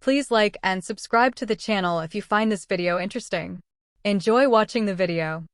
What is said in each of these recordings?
Please like and subscribe to the channel if you find this video interesting. Enjoy watching the video.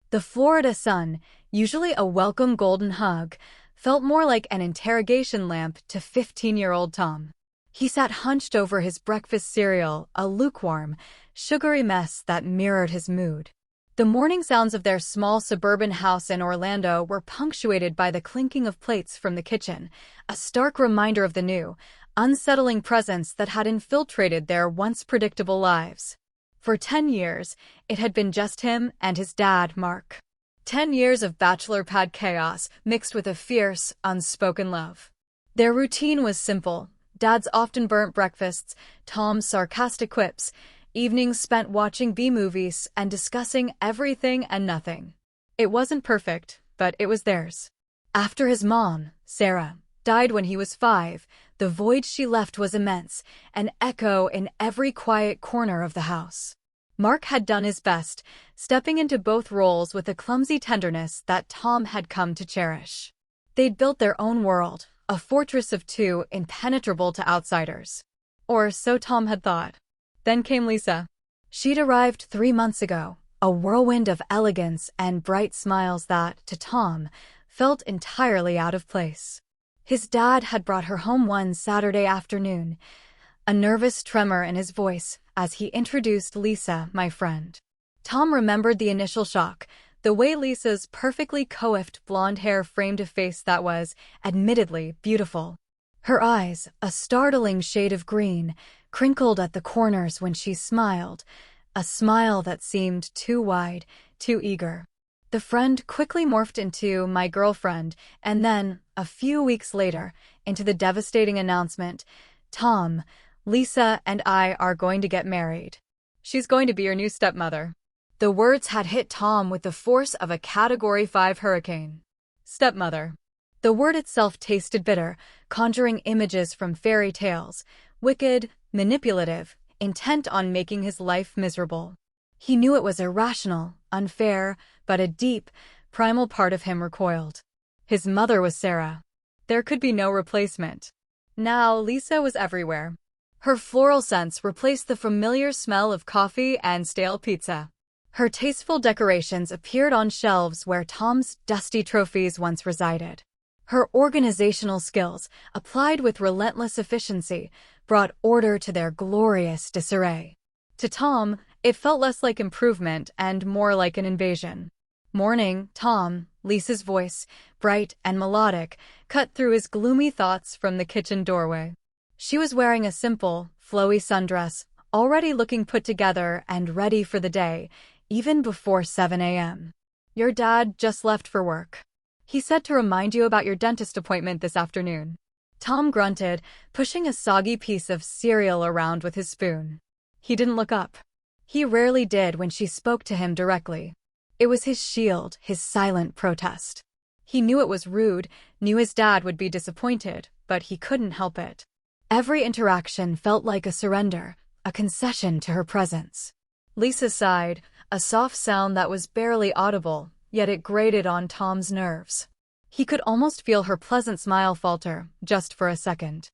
The Florida sun, usually a welcome golden hug, felt more like an interrogation lamp to 15-year-old Tom. He sat hunched over his breakfast cereal, a lukewarm, sugary mess that mirrored his mood. The morning sounds of their small suburban house in Orlando were punctuated by the clinking of plates from the kitchen, a stark reminder of the new, unsettling presence that had infiltrated their once predictable lives. For 10 years, it had been just him and his dad, Mark. 10 years of bachelor pad chaos mixed with a fierce, unspoken love. Their routine was simple. Dad's often burnt breakfasts, Tom's sarcastic quips, evenings spent watching B-movies and discussing everything and nothing. It wasn't perfect, but it was theirs. After his mom, Sarah, died when he was 5, the void she left was immense, an echo in every quiet corner of the house. Mark had done his best, stepping into both roles with a clumsy tenderness that Tom had come to cherish. They'd built their own world, a fortress of two impenetrable to outsiders. Or so Tom had thought. Then came Lisa. She'd arrived 3 months ago, a whirlwind of elegance and bright smiles that, to Tom, felt entirely out of place. His dad had brought her home one Saturday afternoon, a nervous tremor in his voice as he introduced Lisa, my friend. Tom remembered the initial shock, the way Lisa's perfectly coiffed blonde hair framed a face that was, admittedly, beautiful. Her eyes, a startling shade of green, crinkled at the corners when she smiled, a smile that seemed too wide, too eager. The friend quickly morphed into my girlfriend, and then, a few weeks later, into the devastating announcement, Tom, Lisa and I are going to get married. She's going to be your new stepmother. The words had hit Tom with the force of a Category 5 hurricane. Stepmother. The word itself tasted bitter, conjuring images from fairy tales, wicked, manipulative, intent on making his life miserable. He knew it was irrational, unfair, but a deep, primal part of him recoiled. His mother was Sarah. There could be no replacement. Now Lisa was everywhere. Her floral scents replaced the familiar smell of coffee and stale pizza. Her tasteful decorations appeared on shelves where Tom's dusty trophies once resided. Her organizational skills, applied with relentless efficiency, brought order to their glorious disarray. To Tom, it felt less like improvement and more like an invasion. Morning, Tom, Lisa's voice, bright and melodic, cut through his gloomy thoughts from the kitchen doorway. She was wearing a simple, flowy sundress, already looking put together and ready for the day, even before 7 a.m. Your dad just left for work. He said to remind you about your dentist appointment this afternoon. Tom grunted, pushing a soggy piece of cereal around with his spoon. He didn't look up. He rarely did when she spoke to him directly. It was his shield, his silent protest. He knew it was rude, knew his dad would be disappointed, but he couldn't help it. Every interaction felt like a surrender, a concession to her presence. Lisa sighed, a soft sound that was barely audible, yet it grated on Tom's nerves. He could almost feel her pleasant smile falter, just for a second.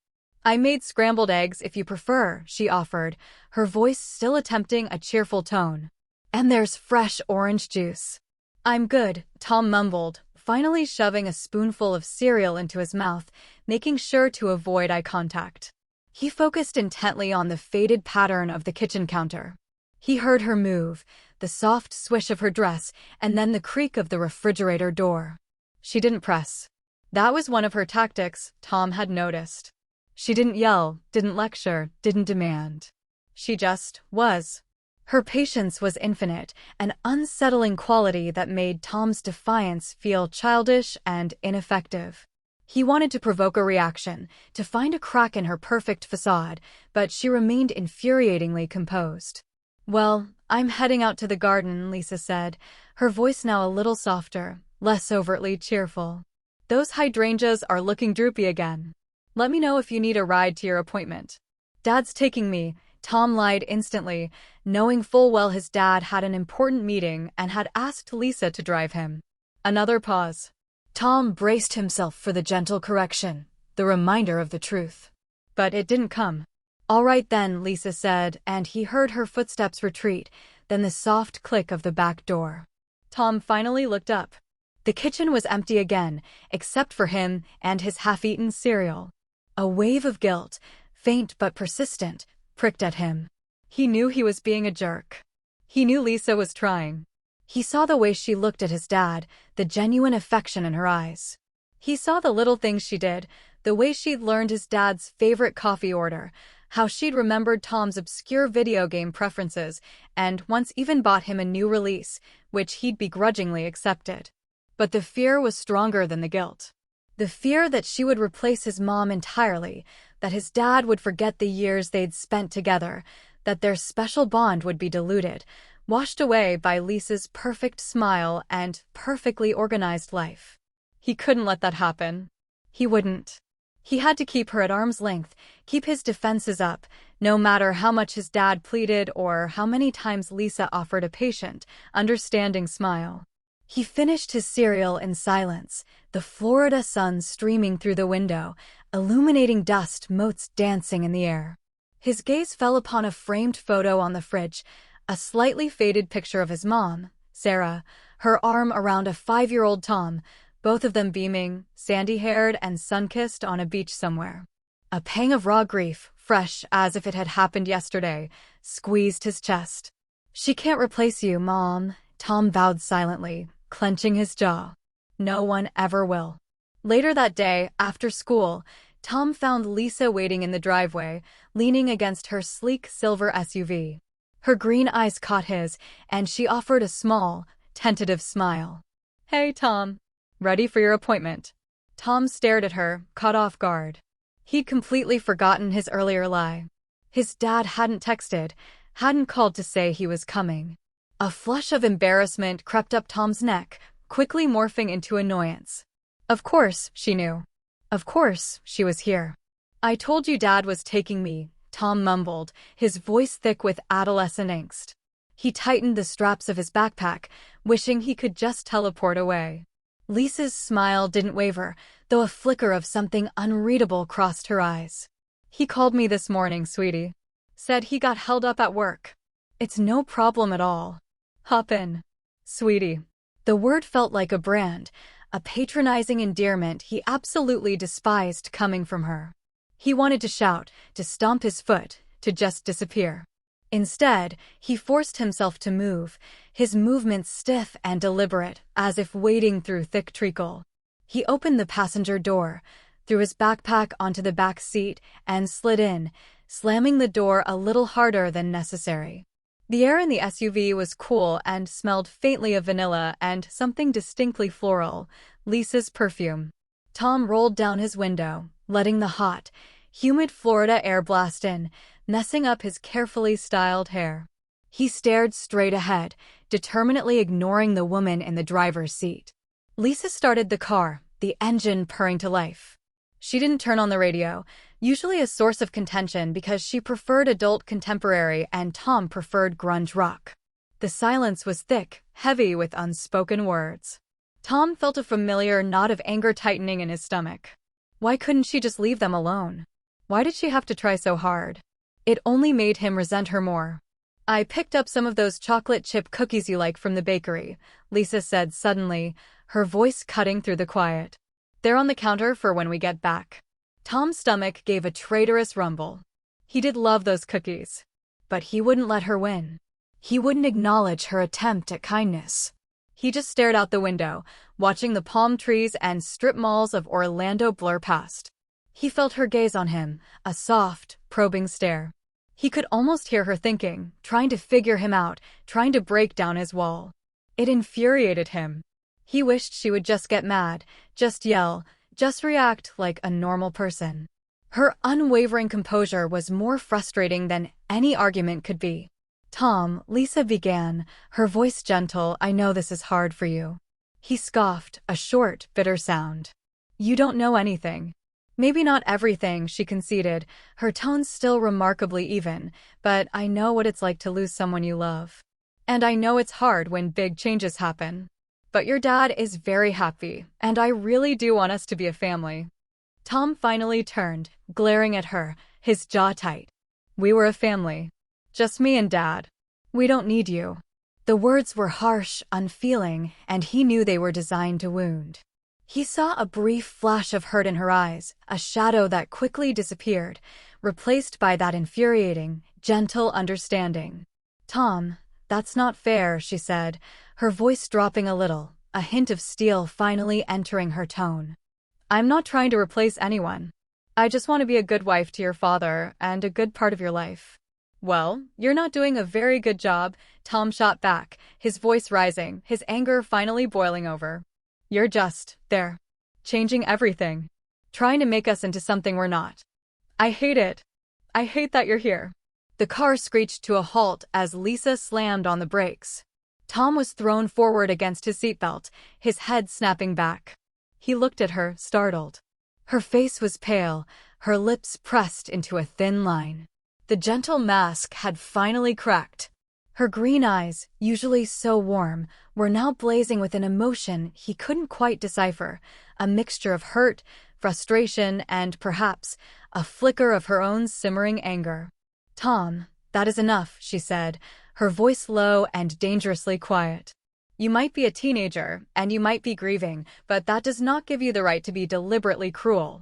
I made scrambled eggs if you prefer, she offered, her voice still attempting a cheerful tone. And there's fresh orange juice. I'm good, Tom mumbled, finally shoving a spoonful of cereal into his mouth, making sure to avoid eye contact. He focused intently on the faded pattern of the kitchen counter. He heard her move, the soft swish of her dress, and then the creak of the refrigerator door. She didn't press. That was one of her tactics, Tom had noticed. She didn't yell, didn't lecture, didn't demand. She just was. Her patience was infinite, an unsettling quality that made Tom's defiance feel childish and ineffective. He wanted to provoke a reaction, to find a crack in her perfect facade, but she remained infuriatingly composed. Well, I'm heading out to the garden, Lisa said, her voice now a little softer, less overtly cheerful. Those hydrangeas are looking droopy again. Let me know if you need a ride to your appointment. Dad's taking me, Tom lied instantly, knowing full well his dad had an important meeting and had asked Lisa to drive him. Another pause. Tom braced himself for the gentle correction, the reminder of the truth. But it didn't come. "All right then," Lisa said, and he heard her footsteps retreat, then the soft click of the back door. Tom finally looked up. The kitchen was empty again, except for him and his half-eaten cereal. A wave of guilt, faint but persistent, pricked at him. He knew he was being a jerk. He knew Lisa was trying. He saw the way she looked at his dad, the genuine affection in her eyes. He saw the little things she did, the way she'd learned his dad's favorite coffee order, how she'd remembered Tom's obscure video game preferences, and once even bought him a new release, which he'd begrudgingly accepted. But the fear was stronger than the guilt. The fear that she would replace his mom entirely, that his dad would forget the years they'd spent together, that their special bond would be diluted, washed away by Lisa's perfect smile and perfectly organized life. He couldn't let that happen. He wouldn't. He had to keep her at arm's length, keep his defenses up, no matter how much his dad pleaded or how many times Lisa offered a patient, understanding smile. He finished his cereal in silence, the Florida sun streaming through the window, illuminating dust motes dancing in the air. His gaze fell upon a framed photo on the fridge, a slightly faded picture of his mom, Sarah, her arm around a 5-year-old Tom, both of them beaming, sandy-haired and sun-kissed on a beach somewhere. A pang of raw grief, fresh as if it had happened yesterday, squeezed his chest. "She can't replace you, Mom," Tom vowed silently, clenching his jaw. "No one ever will." Later that day, after school, Tom found Lisa waiting in the driveway, leaning against her sleek silver SUV. Her green eyes caught his, and she offered a small, tentative smile. "Hey, Tom. Ready for your appointment?" Tom stared at her, caught off guard. He'd completely forgotten his earlier lie. His dad hadn't texted, hadn't called to say he was coming. A flush of embarrassment crept up Tom's neck, quickly morphing into annoyance. Of course, she knew. Of course, she was here. "I told you Dad was taking me," Tom mumbled, his voice thick with adolescent angst. He tightened the straps of his backpack, wishing he could just teleport away. Lisa's smile didn't waver, though a flicker of something unreadable crossed her eyes. "He called me this morning, sweetie. Said he got held up at work." "It's no problem at all. Hop in, sweetie." The word felt like a brand, a patronizing endearment he absolutely despised coming from her. He wanted to shout, to stomp his foot, to just disappear. Instead, he forced himself to move, his movements stiff and deliberate, as if wading through thick treacle. He opened the passenger door, threw his backpack onto the back seat, and slid in, slamming the door a little harder than necessary. The air in the SUV was cool and smelled faintly of vanilla and something distinctly floral, Lisa's perfume. Tom rolled down his window, letting the hot, humid Florida air blast in, messing up his carefully styled hair. He stared straight ahead, determinedly ignoring the woman in the driver's seat. Lisa started the car, the engine purring to life. She didn't turn on the radio, usually a source of contention because she preferred adult contemporary and Tom preferred grunge rock. The silence was thick, heavy with unspoken words. Tom felt a familiar knot of anger tightening in his stomach. Why couldn't she just leave them alone? Why did she have to try so hard? It only made him resent her more. "I picked up some of those chocolate chip cookies you like from the bakery," Lisa said suddenly, her voice cutting through the quiet. "They're on the counter for when we get back." Tom's stomach gave a traitorous rumble. He did love those cookies. But he wouldn't let her win. He wouldn't acknowledge her attempt at kindness. He just stared out the window, watching the palm trees and strip malls of Orlando blur past. He felt her gaze on him, a soft, probing stare. He could almost hear her thinking, trying to figure him out, trying to break down his wall. It infuriated him. He wished she would just get mad, just yell, just react like a normal person. Her unwavering composure was more frustrating than any argument could be. "Tom," Lisa began, her voice gentle, "I know this is hard for you." He scoffed, a short, bitter sound. "You don't know anything." "Maybe not everything," she conceded, her tone still remarkably even, "but I know what it's like to lose someone you love. And I know it's hard when big changes happen. But your dad is very happy, and I really do want us to be a family." Tom finally turned, glaring at her, his jaw tight. We were a family. Just me and Dad. We don't need you." The words were harsh, unfeeling, and he knew they were designed to wound. He saw a brief flash of hurt in her eyes, a shadow that quickly disappeared, replaced by that infuriating, gentle understanding. "Tom, that's not fair," she said, her voice dropping a little, a hint of steel finally entering her tone. "I'm not trying to replace anyone. I just want to be a good wife to your father and a good part of your life." "Well, you're not doing a very good job," Tom shot back, his voice rising, his anger finally boiling over. "You're just there, changing everything, trying to make us into something we're not. I hate it. I hate that you're here." The car screeched to a halt as Lisa slammed on the brakes. Tom was thrown forward against his seatbelt, his head snapping back. He looked at her, startled. Her face was pale, her lips pressed into a thin line. The gentle mask had finally cracked. Her green eyes, usually so warm, were now blazing with an emotion he couldn't quite decipher, a mixture of hurt, frustration, and perhaps a flicker of her own simmering anger. "Tom, that is enough," she said, her voice low and dangerously quiet. "You might be a teenager, and you might be grieving, but that does not give you the right to be deliberately cruel.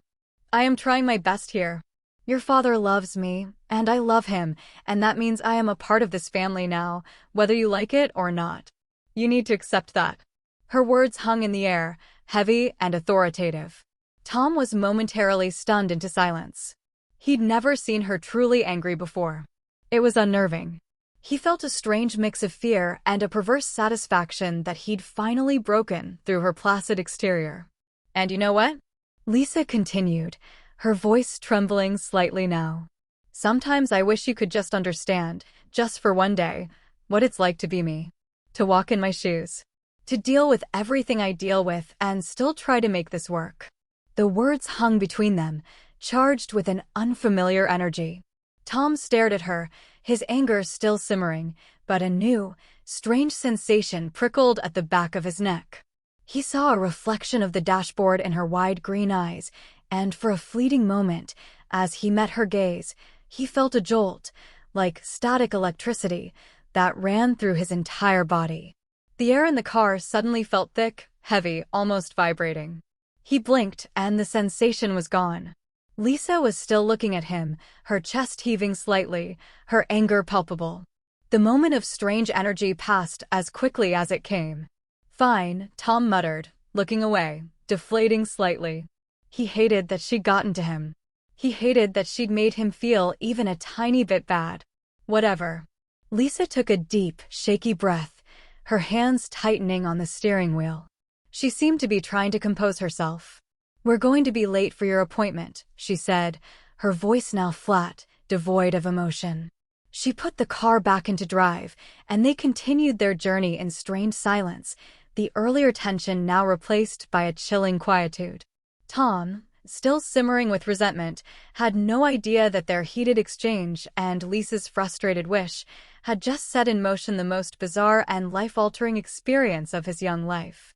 I am trying my best here. Your father loves me, and I love him, and that means I am a part of this family now, whether you like it or not. You need to accept that." Her words hung in the air, heavy and authoritative. Tom was momentarily stunned into silence. He'd never seen her truly angry before. It was unnerving. He felt a strange mix of fear and a perverse satisfaction that he'd finally broken through her placid exterior. "And you know what?" Lisa continued, her voice trembling slightly now. "Sometimes I wish you could just understand, just for one day, what it's like to be me. To walk in my shoes. To deal with everything I deal with and still try to make this work." The words hung between them, charged with an unfamiliar energy. Tom stared at her, his anger still simmering, but a new, strange sensation prickled at the back of his neck. He saw a reflection of the dashboard in her wide green eyes, and for a fleeting moment, as he met her gaze, he felt a jolt, like static electricity, that ran through his entire body. The air in the car suddenly felt thick, heavy, almost vibrating. He blinked, and the sensation was gone. Lisa was still looking at him, her chest heaving slightly, her anger palpable. The moment of strange energy passed as quickly as it came. "Fine," Tom muttered, looking away, deflating slightly. He hated that she'd gotten to him. He hated that she'd made him feel even a tiny bit bad. Whatever. Lisa took a deep, shaky breath, her hands tightening on the steering wheel. She seemed to be trying to compose herself. "We're going to be late for your appointment," she said, her voice now flat, devoid of emotion. She put the car back into drive, and they continued their journey in strained silence, the earlier tension now replaced by a chilling quietude. Tom, still simmering with resentment, had no idea that their heated exchange and Lisa's frustrated wish had just set in motion the most bizarre and life-altering experience of his young life.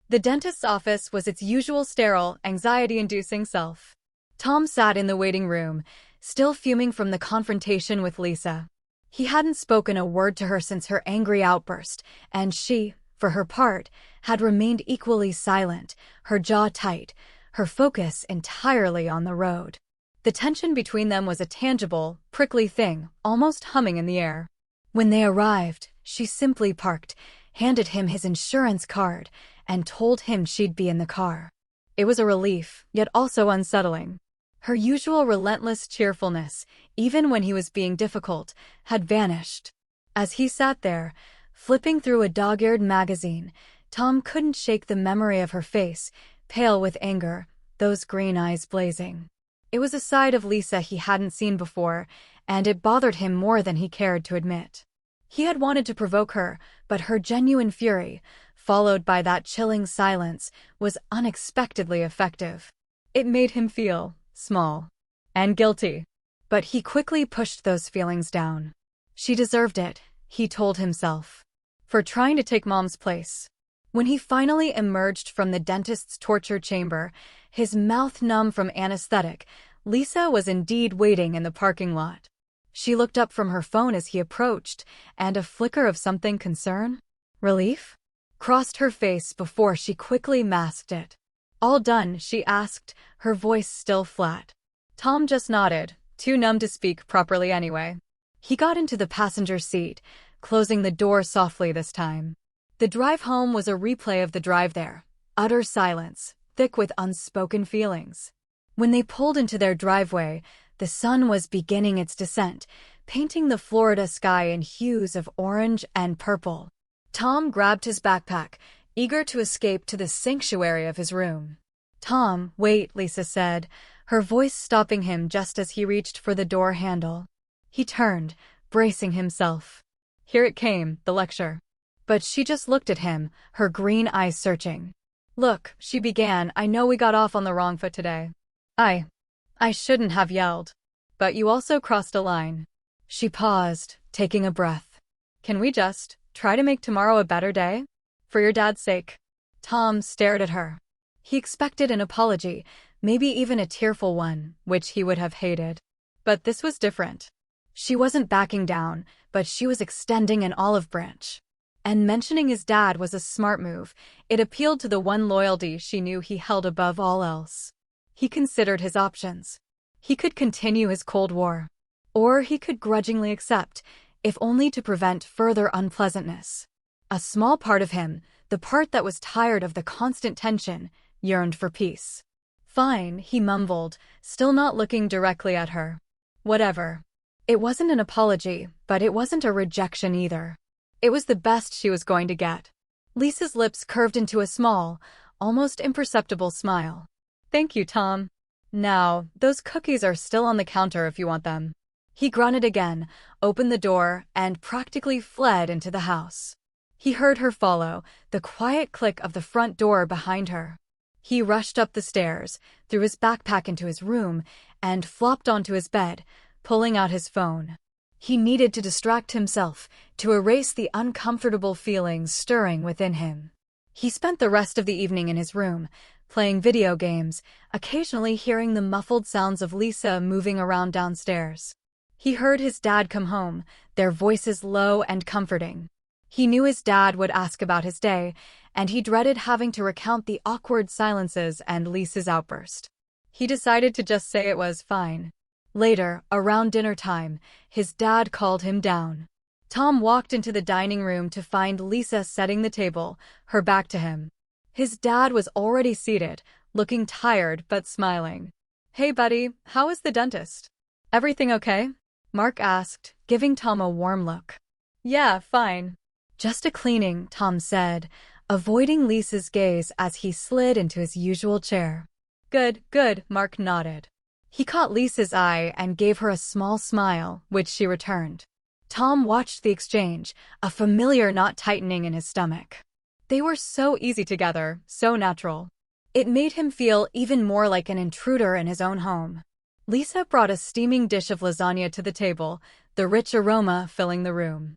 The dentist's office was its usual sterile, anxiety-inducing self. Tom sat in the waiting room, still fuming from the confrontation with Lisa. He hadn't spoken a word to her since her angry outburst, and she, for her part, had remained equally silent, her jaw tight, her focus entirely on the road. The tension between them was a tangible, prickly thing, almost humming in the air. When they arrived, she simply parked, handed him his insurance card, and told him she'd be in the car. It was a relief, yet also unsettling. Her usual relentless cheerfulness, even when he was being difficult, had vanished. As he sat there, flipping through a dog-eared magazine, Tom couldn't shake the memory of her face, pale with anger, those green eyes blazing. It was a side of Lisa he hadn't seen before, and it bothered him more than he cared to admit. He had wanted to provoke her, but her genuine fury, followed by that chilling silence, was unexpectedly effective. It made him feel small and guilty. But he quickly pushed those feelings down. She deserved it, he told himself, for trying to take Mom's place. When he finally emerged from the dentist's torture chamber, his mouth numb from anesthetic, Lisa was indeed waiting in the parking lot. She looked up from her phone as he approached, and a flicker of something concern? Relief? Crossed her face before she quickly masked it. All done, she asked, her voice still flat. Tom just nodded, too numb to speak properly anyway. He got into the passenger seat, closing the door softly this time. The drive home was a replay of the drive there. Utter silence, thick with unspoken feelings. When they pulled into their driveway, the sun was beginning its descent, painting the Florida sky in hues of orange and purple. Tom grabbed his backpack, eager to escape to the sanctuary of his room. "Tom, wait," Lisa said, her voice stopping him just as he reached for the door handle. He turned, bracing himself. Here it came, the lecture. But she just looked at him, her green eyes searching. "Look," she began, "I know we got off on the wrong foot today. I shouldn't have yelled. But you also crossed a line." She paused, taking a breath. "Can we just try to make tomorrow a better day? For your dad's sake." Tom stared at her. He expected an apology, maybe even a tearful one, which he would have hated. But this was different. She wasn't backing down, but she was extending an olive branch. And mentioning his dad was a smart move. It appealed to the one loyalty she knew he held above all else. He considered his options. He could continue his Cold War. Or he could grudgingly accept, if only to prevent further unpleasantness. A small part of him, the part that was tired of the constant tension, yearned for peace. "Fine," he mumbled, still not looking directly at her. "Whatever." It wasn't an apology, but it wasn't a rejection either. It was the best she was going to get. Lisa's lips curved into a small, almost imperceptible smile. "Thank you, Tom. Now, those cookies are still on the counter if you want them." He grunted again, opened the door, and practically fled into the house. He heard her follow, the quiet click of the front door behind her. He rushed up the stairs, threw his backpack into his room, and flopped onto his bed, pulling out his phone. He needed to distract himself, to erase the uncomfortable feelings stirring within him. He spent the rest of the evening in his room, playing video games, occasionally hearing the muffled sounds of Lisa moving around downstairs. He heard his dad come home, their voices low and comforting. He knew his dad would ask about his day, and he dreaded having to recount the awkward silences and Lisa's outburst. He decided to just say it was fine. Later, around dinner time, his dad called him down. Tom walked into the dining room to find Lisa setting the table, her back to him. His dad was already seated, looking tired but smiling. "Hey buddy, how is the dentist? Everything okay?" Mark asked, giving Tom a warm look. "Yeah, fine. Just a cleaning," Tom said, avoiding Lisa's gaze as he slid into his usual chair. Good, Mark nodded. He caught Lisa's eye and gave her a small smile, which she returned. Tom watched the exchange, a familiar knot tightening in his stomach. They were so easy together, so natural. It made him feel even more like an intruder in his own home. Lisa brought a steaming dish of lasagna to the table, the rich aroma filling the room.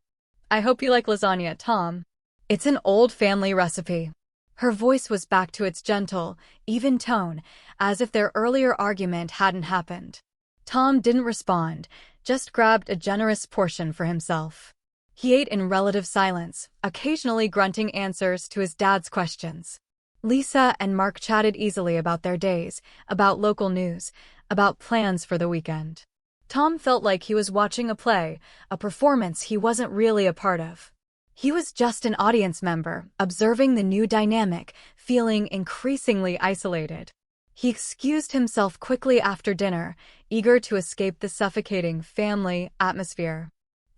"I hope you like lasagna, Tom. It's an old family recipe." Her voice was back to its gentle, even tone, as if their earlier argument hadn't happened. Tom didn't respond, just grabbed a generous portion for himself. He ate in relative silence, occasionally grunting answers to his dad's questions. Lisa and Mark chatted easily about their days, about local news, about plans for the weekend. Tom felt like he was watching a play, a performance he wasn't really a part of. He was just an audience member, observing the new dynamic, feeling increasingly isolated. He excused himself quickly after dinner, eager to escape the suffocating family atmosphere.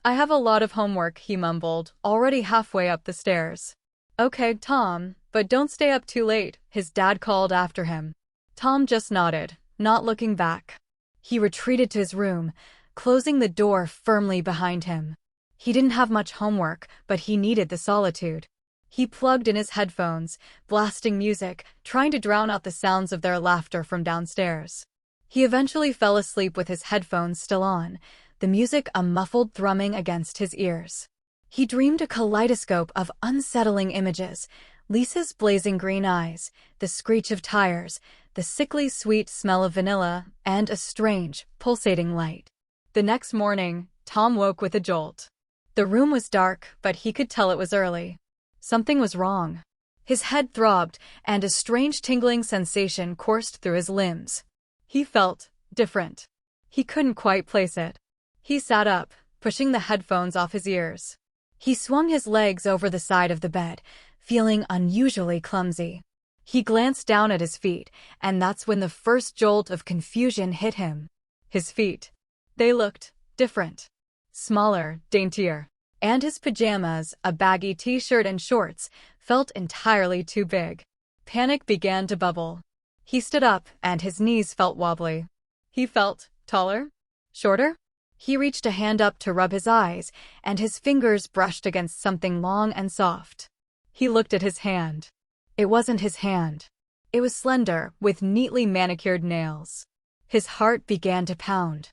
"I have a lot of homework," he mumbled, already halfway up the stairs. "Okay, Tom, but don't stay up too late," his dad called after him. Tom just nodded, not looking back. He retreated to his room, closing the door firmly behind him. He didn't have much homework, but he needed the solitude. He plugged in his headphones, blasting music, trying to drown out the sounds of their laughter from downstairs. He eventually fell asleep with his headphones still on, the music a muffled thrumming against his ears. He dreamed a kaleidoscope of unsettling images, Lisa's blazing green eyes, the screech of tires, the sickly sweet smell of vanilla, and a strange, pulsating light. The next morning, Tom woke with a jolt. The room was dark, but he could tell it was early. Something was wrong. His head throbbed, and a strange tingling sensation coursed through his limbs. He felt different. He couldn't quite place it. He sat up, pushing the headphones off his ears. He swung his legs over the side of the bed, feeling unusually clumsy. He glanced down at his feet, and that's when the first jolt of confusion hit him. His feet. They looked different. Smaller, daintier. And his pajamas, a baggy t-shirt and shorts, felt entirely too big. Panic began to bubble. He stood up, and his knees felt wobbly. He felt taller? Shorter? He reached a hand up to rub his eyes, and his fingers brushed against something long and soft. He looked at his hand. It wasn't his hand. It was slender, with neatly manicured nails. His heart began to pound.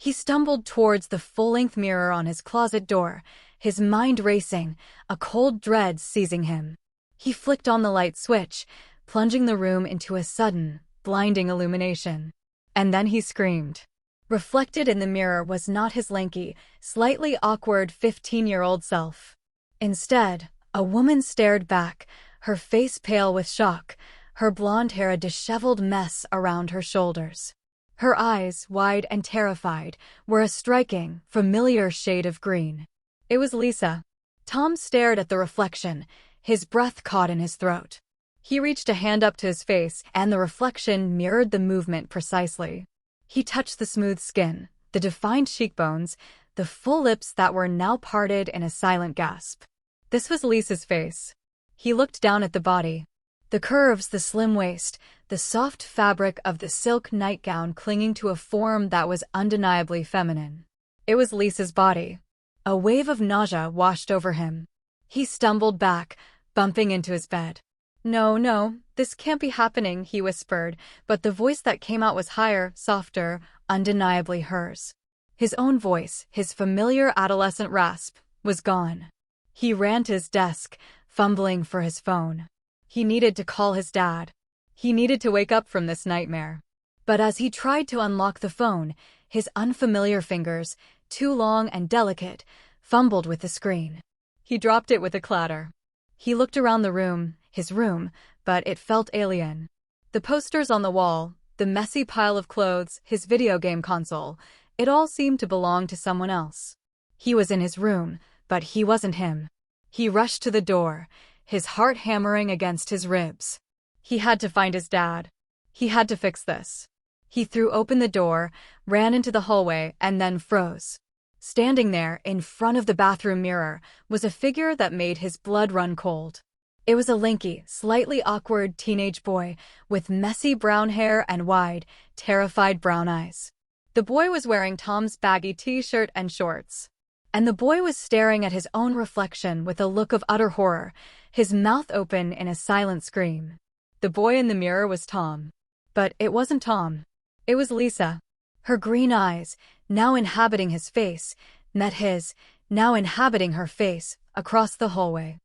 He stumbled towards the full-length mirror on his closet door, his mind racing, a cold dread seizing him. He flicked on the light switch, plunging the room into a sudden, blinding illumination. And then he screamed. Reflected in the mirror was not his lanky, slightly awkward 15-year-old self. Instead, a woman stared back, her face pale with shock, her blonde hair a disheveled mess around her shoulders. Her eyes, wide and terrified, were a striking, familiar shade of green. It was Lisa. Tom stared at the reflection, his breath caught in his throat. He reached a hand up to his face, and the reflection mirrored the movement precisely. He touched the smooth skin, the defined cheekbones, the full lips that were now parted in a silent gasp. This was Lisa's face. He looked down at the body. The curves, the slim waist, the soft fabric of the silk nightgown clinging to a form that was undeniably feminine. It was Lisa's body. A wave of nausea washed over him. He stumbled back, bumping into his bed. No, this can't be happening, he whispered, but the voice that came out was higher, softer, undeniably hers. His own voice, his familiar adolescent rasp, was gone. He ran to his desk, fumbling for his phone. He needed to call his dad. He needed to wake up from this nightmare. But as he tried to unlock the phone, his unfamiliar fingers, too long and delicate, fumbled with the screen. He dropped it with a clatter. He looked around the room, his room, but it felt alien. The posters on the wall, the messy pile of clothes, his video game console, it all seemed to belong to someone else. He was in his room, but he wasn't him. He rushed to the door, his heart hammering against his ribs. He had to find his dad. He had to fix this. He threw open the door, ran into the hallway, and then froze. Standing there, in front of the bathroom mirror, was a figure that made his blood run cold. It was a lanky, slightly awkward teenage boy, with messy brown hair and wide, terrified brown eyes. The boy was wearing Tom's baggy t-shirt and shorts. And the boy was staring at his own reflection with a look of utter horror, his mouth open in a silent scream. The boy in the mirror was Tom. But it wasn't Tom. It was Lisa. Her green eyes, now inhabiting his face, met his, now inhabiting her face, across the hallway.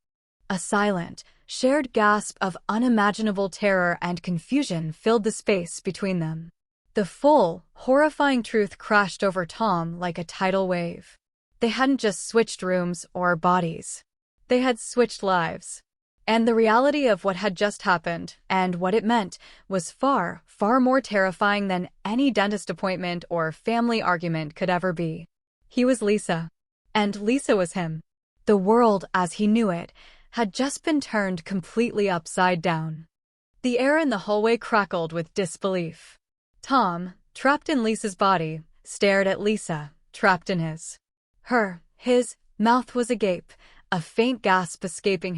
A silent, shared gasp of unimaginable terror and confusion filled the space between them. The full, horrifying truth crashed over Tom like a tidal wave. They hadn't just switched rooms or bodies. They had switched lives. And the reality of what had just happened, and what it meant, was far, far more terrifying than any dentist appointment or family argument could ever be. He was Lisa. And Lisa was him. The world, as he knew it, had just been turned completely upside down. The air in the hallway crackled with disbelief. Tom, trapped in Lisa's body, stared at Lisa, trapped in his. His mouth was agape, a faint gasp escaping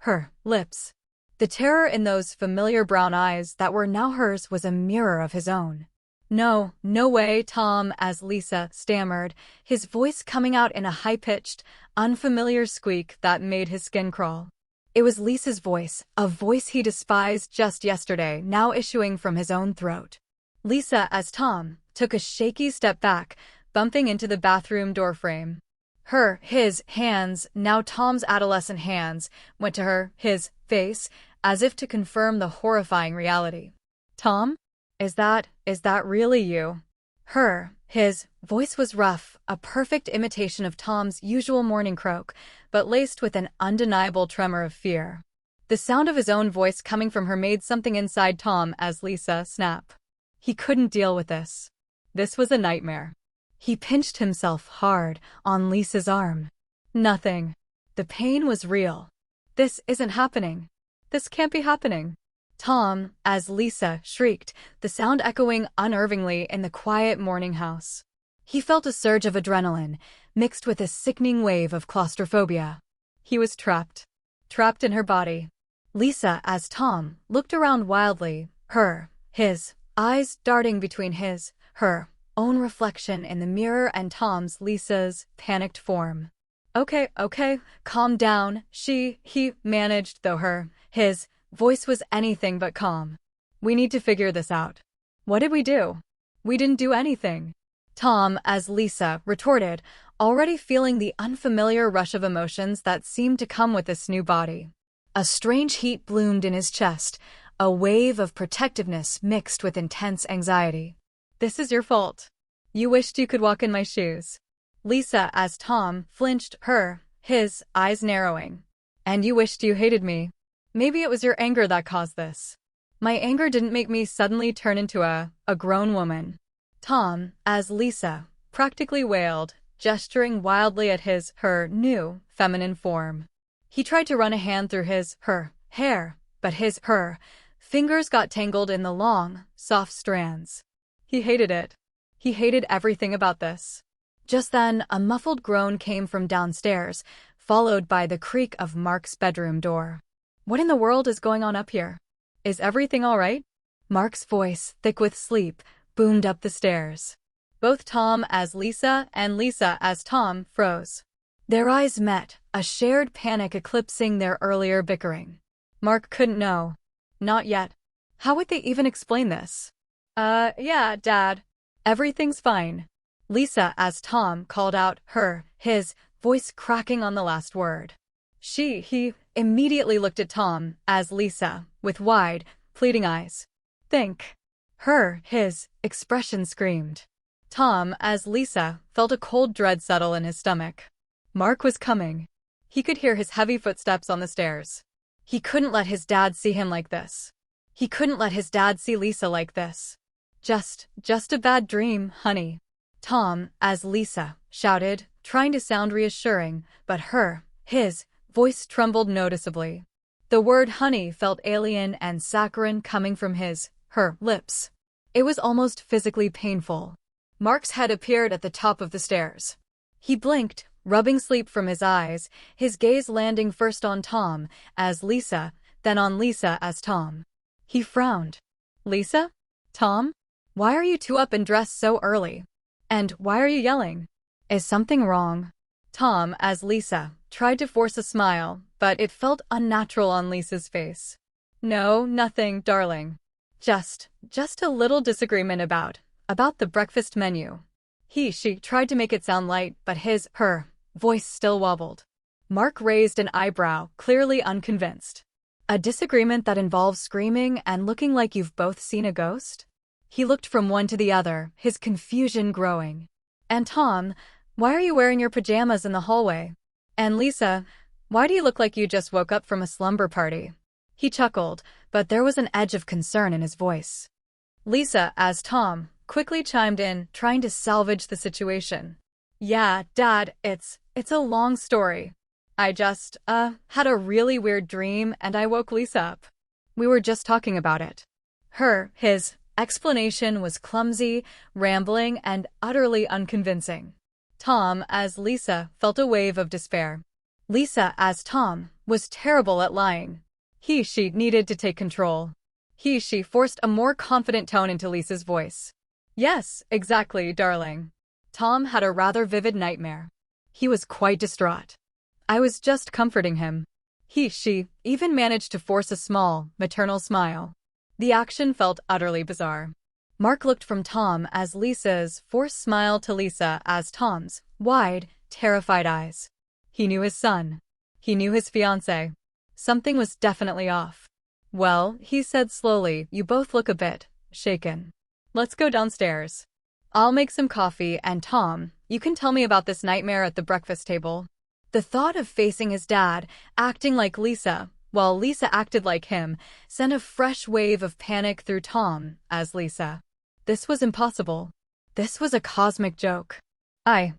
her lips. The terror in those familiar brown eyes that were now hers was a mirror of his own. No way, Tom, as Lisa stammered, his voice coming out in a high-pitched, unfamiliar squeak that made his skin crawl. It was Lisa's voice, a voice he despised just yesterday, now issuing from his own throat. Lisa, as Tom, took a shaky step back, bumping into the bathroom doorframe. His hands, now Tom's adolescent hands, went to his face, as if to confirm the horrifying reality. Tom? Is that really you? His voice was rough, a perfect imitation of Tom's usual morning croak, but laced with an undeniable tremor of fear. The sound of his own voice coming from her made something inside Tom as Lisa snap. He couldn't deal with this. This was a nightmare. He pinched himself hard on Lisa's arm. Nothing. The pain was real. This isn't happening. This can't be happening. Tom, as Lisa shrieked, the sound echoing unnervingly in the quiet morning house. He felt a surge of adrenaline, mixed with a sickening wave of claustrophobia. He was trapped. Trapped in her body. Lisa, as Tom, looked around wildly, his eyes darting between her own reflection in the mirror and Lisa's panicked form. Okay, calm down, he managed, though his voice was anything but calm. We need to figure this out. What did we do? We didn't do anything. Tom, as Lisa retorted, already feeling the unfamiliar rush of emotions that seemed to come with this new body. A strange heat bloomed in his chest, a wave of protectiveness mixed with intense anxiety. This is your fault. You wished you could walk in my shoes. Lisa, as Tom, flinched, his eyes narrowing. And you wished you hated me. Maybe it was your anger that caused this. My anger didn't make me suddenly turn into a grown woman. Tom, as Lisa, practically wailed, gesturing wildly at her new, feminine form. He tried to run a hand through her hair, but her fingers got tangled in the long, soft strands. He hated it. He hated everything about this. Just then, a muffled groan came from downstairs, followed by the creak of Mark's bedroom door. What in the world is going on up here? Is everything all right? Mark's voice, thick with sleep, boomed up the stairs. Both Tom as Lisa and Lisa as Tom froze. Their eyes met, a shared panic eclipsing their earlier bickering. Mark couldn't know. Not yet. How would they even explain this? Yeah, Dad. Everything's fine. Lisa as Tom called out, his voice cracking on the last word. He immediately looked at Tom as Lisa, with wide, pleading eyes. Think. His expression screamed. Tom, as Lisa, felt a cold dread settle in his stomach. Mark was coming. He could hear his heavy footsteps on the stairs. He couldn't let his dad see him like this. He couldn't let his dad see Lisa like this. Just a bad dream, honey. Tom, as Lisa, shouted, trying to sound reassuring, but his voice trembled noticeably. The word honey felt alien and saccharine coming from her lips. It was almost physically painful. Mark's head appeared at the top of the stairs. He blinked, rubbing sleep from his eyes, his gaze landing first on Tom as Lisa, then on Lisa as Tom. He frowned. Lisa? Tom? Why are you two up and dressed so early? And why are you yelling? Is something wrong? Tom, as Lisa, tried to force a smile, but it felt unnatural on Lisa's face. No, nothing, darling. Just a little disagreement about the breakfast menu. She tried to make it sound light, but her voice still wobbled. Mark raised an eyebrow, clearly unconvinced. A disagreement that involves screaming and looking like you've both seen a ghost? He looked from one to the other, his confusion growing. And Tom, why are you wearing your pajamas in the hallway? And Lisa, why do you look like you just woke up from a slumber party? He chuckled, but there was an edge of concern in his voice. Lisa, as Tom, quickly chimed in, trying to salvage the situation. Yeah, Dad, it's a long story. I just, had a really weird dream and I woke Lisa up. We were just talking about it. His explanation was clumsy, rambling, and utterly unconvincing. Tom, as Lisa, felt a wave of despair. Lisa, as Tom, was terrible at lying. She needed to take control. She forced a more confident tone into Lisa's voice. Yes, exactly, darling. Tom had a rather vivid nightmare. He was quite distraught. I was just comforting him. She even managed to force a small, maternal smile. The action felt utterly bizarre. Mark looked from Tom as Lisa's forced smile to Lisa as Tom's wide, terrified eyes. He knew his son. He knew his fiancée. Something was definitely off. Well, he said slowly, you both look a bit shaken. Let's go downstairs. I'll make some coffee, and Tom, you can tell me about this nightmare at the breakfast table. The thought of facing his dad, acting like Lisa, while Lisa acted like him, sent a fresh wave of panic through Tom as Lisa. This was impossible. This was a cosmic joke. I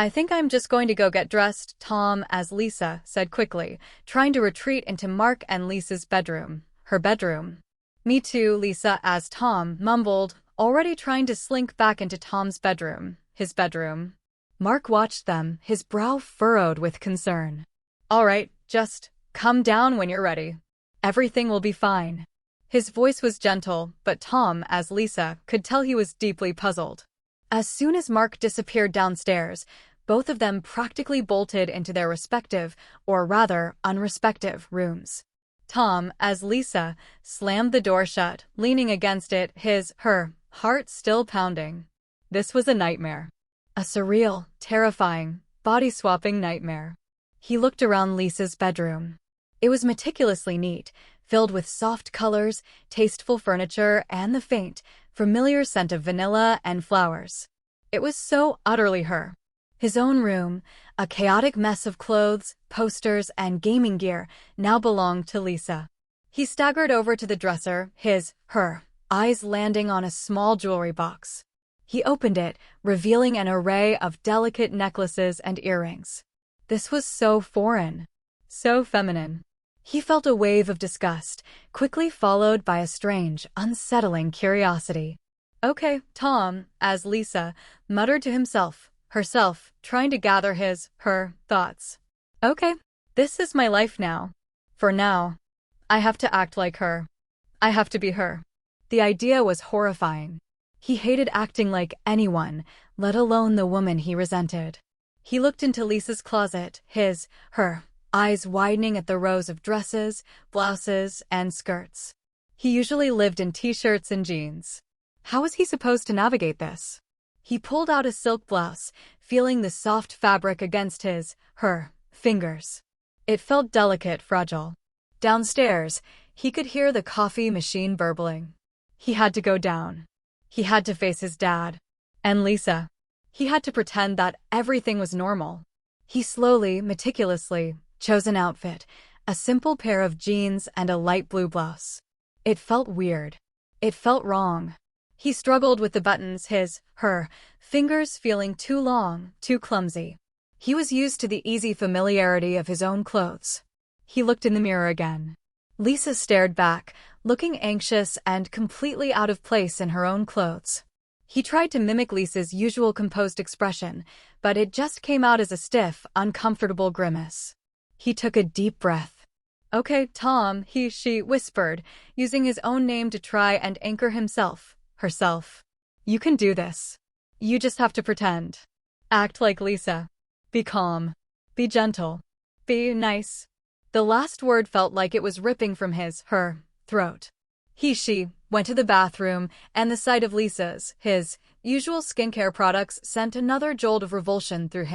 think I'm just going to go get dressed, Tom as Lisa said quickly, trying to retreat into Mark and Lisa's bedroom. Her bedroom. Me too, Lisa as Tom mumbled, already trying to slink back into Tom's bedroom. His bedroom. Mark watched them, his brow furrowed with concern. All right, just come down when you're ready. Everything will be fine. His voice was gentle, but Tom, as Lisa, could tell he was deeply puzzled. As soon as Mark disappeared downstairs, both of them practically bolted into their respective, or rather, unrespective, rooms. Tom, as Lisa, slammed the door shut, leaning against it, her heart still pounding. This was a nightmare. A surreal, terrifying, body-swapping nightmare. He looked around Lisa's bedroom. It was meticulously neat, filled with soft colors, tasteful furniture, and the faint, familiar scent of vanilla and flowers. It was so utterly her. His own room, a chaotic mess of clothes, posters, and gaming gear, now belonged to Lisa. He staggered over to the dresser, her eyes landing on a small jewelry box. He opened it, revealing an array of delicate necklaces and earrings. This was so foreign, so feminine. He felt a wave of disgust, quickly followed by a strange, unsettling curiosity. Okay, Tom, as Lisa muttered to herself, trying to gather her thoughts. Okay, this is my life now. For now, I have to act like her. I have to be her. The idea was horrifying. He hated acting like anyone, let alone the woman he resented. He looked into Lisa's closet, her eyes widening at the rows of dresses, blouses, and skirts. He usually lived in t-shirts and jeans. How was he supposed to navigate this? He pulled out a silk blouse, feeling the soft fabric against her fingers. It felt delicate, fragile. Downstairs, he could hear the coffee machine burbling. He had to go down. He had to face his dad. And Lisa. He had to pretend that everything was normal. He slowly, meticulously, chose an outfit, a simple pair of jeans and a light blue blouse. It felt weird. It felt wrong. He struggled with the buttons, her fingers feeling too long, too clumsy. He was used to the easy familiarity of his own clothes. He looked in the mirror again. Lisa stared back, looking anxious and completely out of place in her own clothes. He tried to mimic Lisa's usual composed expression, but it just came out as a stiff, uncomfortable grimace. He took a deep breath. Okay, Tom, she whispered, using his own name to try and anchor herself. You can do this. You just have to pretend. Act like Lisa. Be calm. Be gentle. Be nice. The last word felt like it was ripping from her throat. She went to the bathroom, and the sight of Lisa's, usual skincare products sent another jolt of revulsion through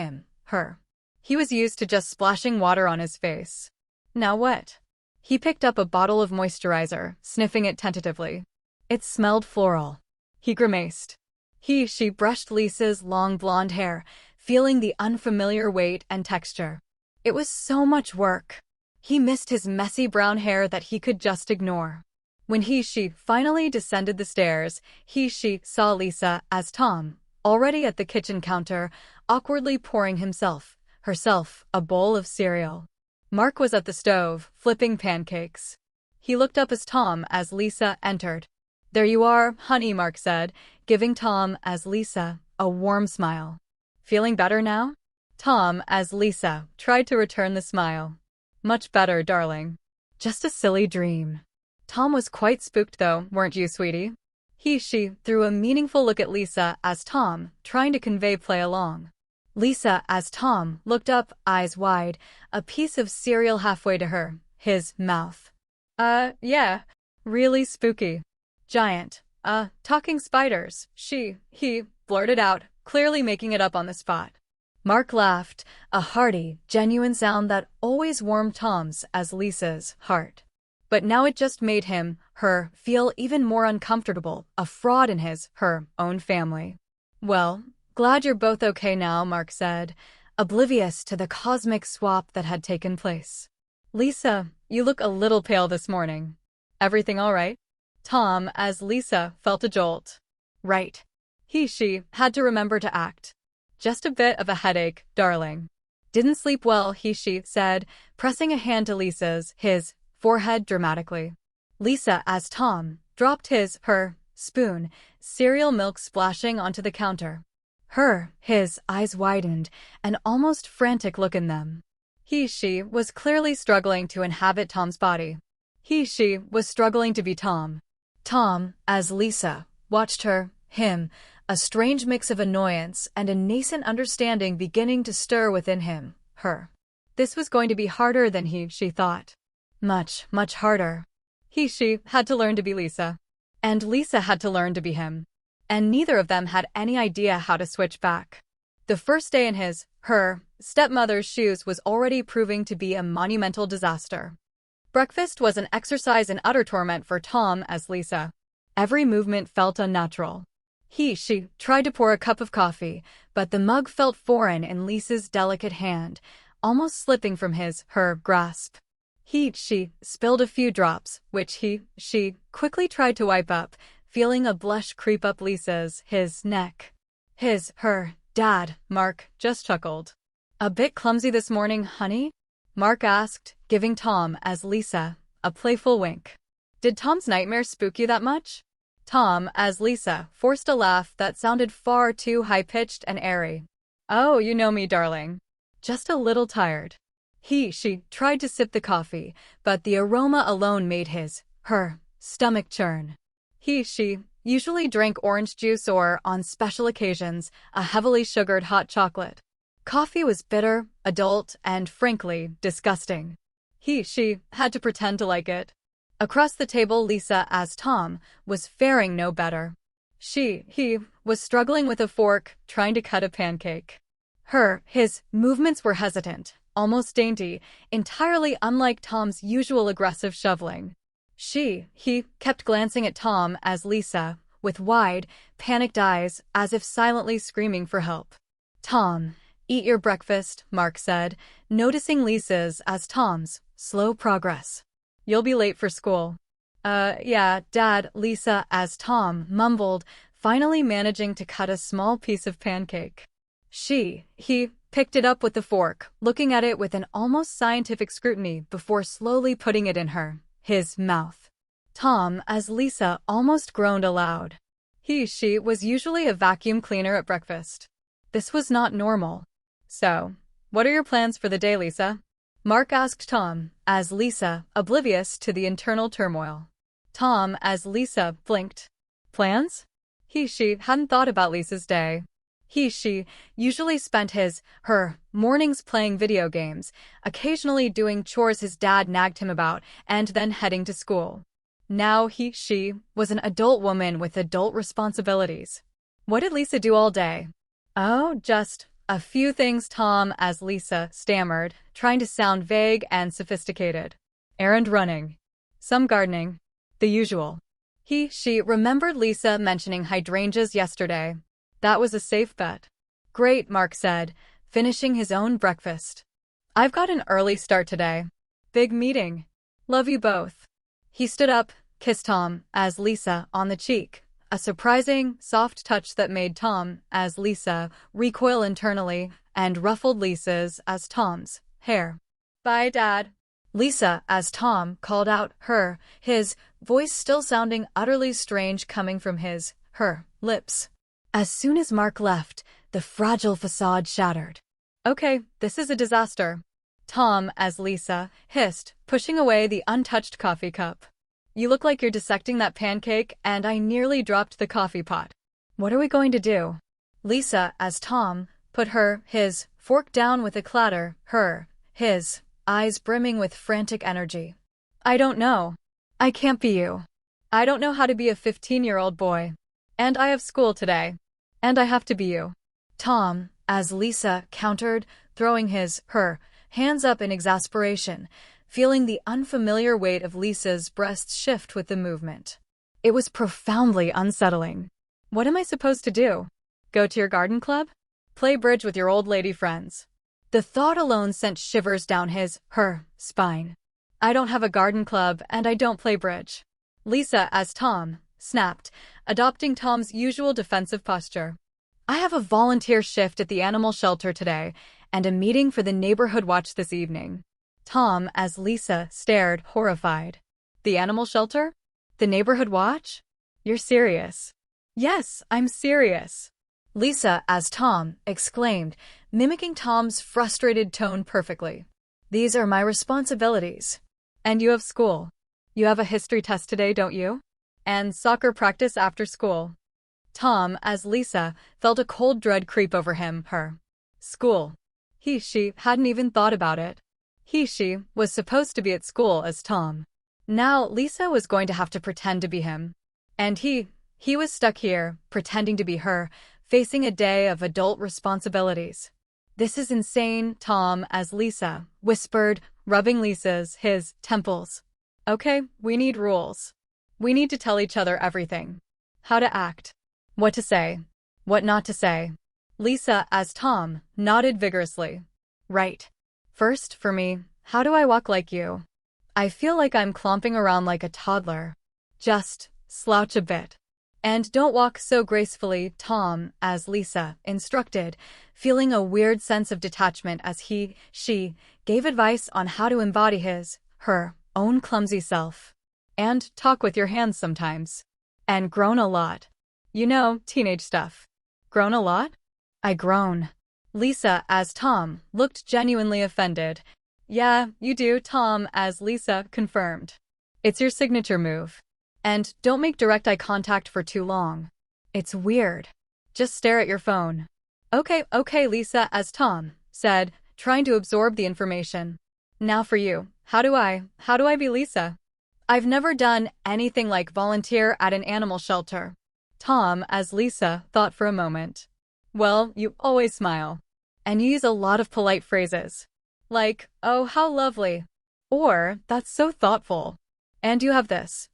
her. He was used to just splashing water on his face. Now what? He picked up a bottle of moisturizer, sniffing it tentatively. It smelled floral. He grimaced. She brushed Lisa's long blonde hair, feeling the unfamiliar weight and texture. It was so much work. He missed his messy brown hair that he could just ignore. When she finally descended the stairs, she saw Lisa as Tom, already at the kitchen counter, awkwardly pouring herself a bowl of cereal. Mark was at the stove, flipping pancakes. He looked up as Lisa entered. There you are, honey, Mark said, giving Tom as Lisa a warm smile. Feeling better now? Tom as Lisa tried to return the smile. Much better, darling. Just a silly dream. Tom was quite spooked though, weren't you, sweetie? She threw a meaningful look at Lisa as Tom, trying to convey play along. Lisa as Tom looked up, eyes wide, a piece of cereal halfway to his mouth. Yeah, really spooky. Giant, talking spiders, he blurted out, clearly making it up on the spot. Mark laughed, a hearty, genuine sound that always warmed Tom's as Lisa's heart. But now it just made her feel even more uncomfortable, a fraud in her own family. Well, glad you're both okay now, Mark said, oblivious to the cosmic swap that had taken place. Lisa, you look a little pale this morning. Everything all right? Tom, as Lisa, felt a jolt. Right. She had to remember to act. Just a bit of a headache, darling. Didn't sleep well, she said, pressing a hand to his forehead dramatically. Lisa, as Tom, dropped her spoon, cereal milk splashing onto the counter. His eyes widened, an almost frantic look in them. She was clearly struggling to inhabit Tom's body. She was struggling to be Tom. Tom, as Lisa, watched him, a strange mix of annoyance and a nascent understanding beginning to stir within her. This was going to be harder than she thought. Much, much harder. She had to learn to be Lisa. And Lisa had to learn to be him. And neither of them had any idea how to switch back. The first day in her stepmother's shoes was already proving to be a monumental disaster. Breakfast was an exercise in utter torment for Tom as Lisa. Every movement felt unnatural. She tried to pour a cup of coffee, but the mug felt foreign in Lisa's delicate hand, almost slipping from her grasp. She spilled a few drops, which she quickly tried to wipe up, feeling a blush creep up his neck. Her dad, Mark, just chuckled. A bit clumsy this morning, honey? Mark asked, giving Tom, as Lisa, a playful wink. Did Tom's nightmare spook you that much? Tom, as Lisa, forced a laugh that sounded far too high-pitched and airy. Oh, you know me, darling. Just a little tired. She tried to sip the coffee, but the aroma alone made her stomach churn. She usually drank orange juice or, on special occasions, a heavily sugared hot chocolate. Coffee was bitter, adult, and frankly, disgusting. She had to pretend to like it. Across the table, Lisa, as Tom, was faring no better. He was struggling with a fork, trying to cut a pancake. His movements were hesitant, almost dainty, entirely unlike Tom's usual aggressive shoveling. He kept glancing at Tom as Lisa, with wide, panicked eyes, as if silently screaming for help. Tom, eat your breakfast, Mark said, noticing Lisa's as Tom's slow progress. You'll be late for school. Yeah, Dad, Lisa, as Tom mumbled, finally managing to cut a small piece of pancake. He picked it up with the fork, looking at it with an almost scientific scrutiny before slowly putting it in his mouth. Tom, as Lisa, almost groaned aloud. She was usually a vacuum cleaner at breakfast. This was not normal. So, what are your plans for the day, Lisa? Mark asked Tom, as Lisa, oblivious to the internal turmoil. Tom, as Lisa, blinked. Plans? She hadn't thought about Lisa's day. She usually spent her mornings playing video games, occasionally doing chores his dad nagged him about, and then heading to school. Now she was an adult woman with adult responsibilities. What did Lisa do all day? Oh, just a few things, Tom, as Lisa, stammered, trying to sound vague and sophisticated. Errand running. Some gardening. The usual. She remembered Lisa mentioning hydrangeas yesterday. That was a safe bet. Great, Mark said, finishing his own breakfast. I've got an early start today. Big meeting. Love you both. He stood up, kissed Tom, as Lisa, on the cheek, a surprising, soft touch that made Tom, as Lisa, recoil internally, and ruffled Lisa's, as Tom's, hair. Bye, Dad. Lisa, as Tom, called out his voice still sounding utterly strange coming from her lips. As soon as Mark left, the fragile facade shattered. Okay, this is a disaster. Tom, as Lisa, hissed, pushing away the untouched coffee cup. You look like you're dissecting that pancake, and I nearly dropped the coffee pot. What are we going to do? Lisa, as Tom, put his fork down with a clatter, his eyes brimming with frantic energy. I don't know. I can't be you. I don't know how to be a 15-year-old boy. And I have school today. And I have to be you. Tom, as Lisa, countered, throwing her hands up in exasperation, feeling the unfamiliar weight of Lisa's breasts shift with the movement. It was profoundly unsettling. What am I supposed to do? Go to your garden club? Play bridge with your old lady friends. The thought alone sent shivers down her spine. I don't have a garden club and I don't play bridge. Lisa, as Tom, snapped, adopting Tom's usual defensive posture. I have a volunteer shift at the animal shelter today and a meeting for the neighborhood watch this evening. Tom, as Lisa, stared, horrified. The animal shelter? The neighborhood watch? You're serious? Yes, I'm serious. Lisa, as Tom, exclaimed, mimicking Tom's frustrated tone perfectly. These are my responsibilities. And you have school. You have a history test today, don't you? And soccer practice after school. Tom, as Lisa, felt a cold dread creep over him, her. School. She hadn't even thought about it. She was supposed to be at school as Tom. Now Lisa was going to have to pretend to be him. And he was stuck here, pretending to be her, facing a day of adult responsibilities. This is insane, Tom, as Lisa whispered, rubbing his temples. Okay, we need rules. We need to tell each other everything. How to act. What to say. What not to say. Lisa, as Tom, nodded vigorously. Right. First, for me, how do I walk like you? I feel like I'm clomping around like a toddler. Just slouch a bit. And don't walk so gracefully, Tom, as Lisa instructed, feeling a weird sense of detachment as she gave advice on how to embody her own clumsy self. And talk with your hands sometimes. And groan a lot. You know, teenage stuff. Groan a lot? I groan. Lisa, as Tom, looked genuinely offended. Yeah, you do, Tom, as Lisa confirmed. It's your signature move. And don't make direct eye contact for too long. It's weird. Just stare at your phone. Okay, Lisa, as Tom said, trying to absorb the information. Now for you, how do I be Lisa? I've never done anything like volunteer at an animal shelter. Tom, as Lisa, thought for a moment. Well, you always smile. And you use a lot of polite phrases. Like, oh, how lovely. Or, that's so thoughtful. And you have this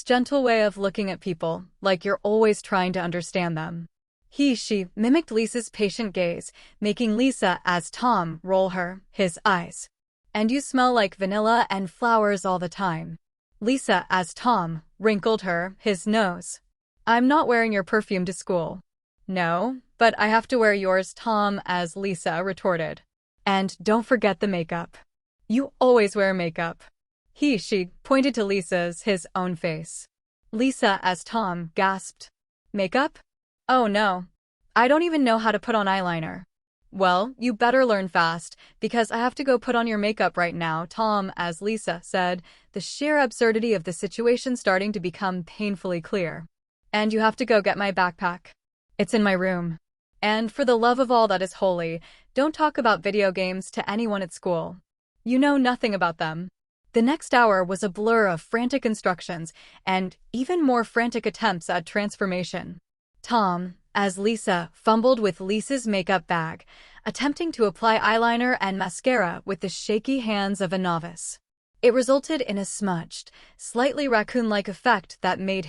gentle way of looking at people, like you're always trying to understand them. She mimicked Lisa's patient gaze, making Lisa, as Tom, roll his eyes. And you smell like vanilla and flowers all the time. Lisa, as Tom, wrinkled his nose. I'm not wearing your perfume to school. No, but I have to wear yours, Tom, as Lisa retorted. And don't forget the makeup. You always wear makeup. She pointed to his own face. Lisa, as Tom, gasped. Makeup? Oh no. I don't even know how to put on eyeliner. Well, you better learn fast, because I have to go put on your makeup right now, Tom, as Lisa said, the sheer absurdity of the situation starting to become painfully clear. And you have to go get my backpack. It's in my room. And for the love of all that is holy, don't talk about video games to anyone at school. You know nothing about them. The next hour was a blur of frantic instructions and even more frantic attempts at transformation. Tom, as Lisa fumbled with Lisa's makeup bag, attempting to apply eyeliner and mascara with the shaky hands of a novice. It resulted in a smudged, slightly raccoon-like effect that made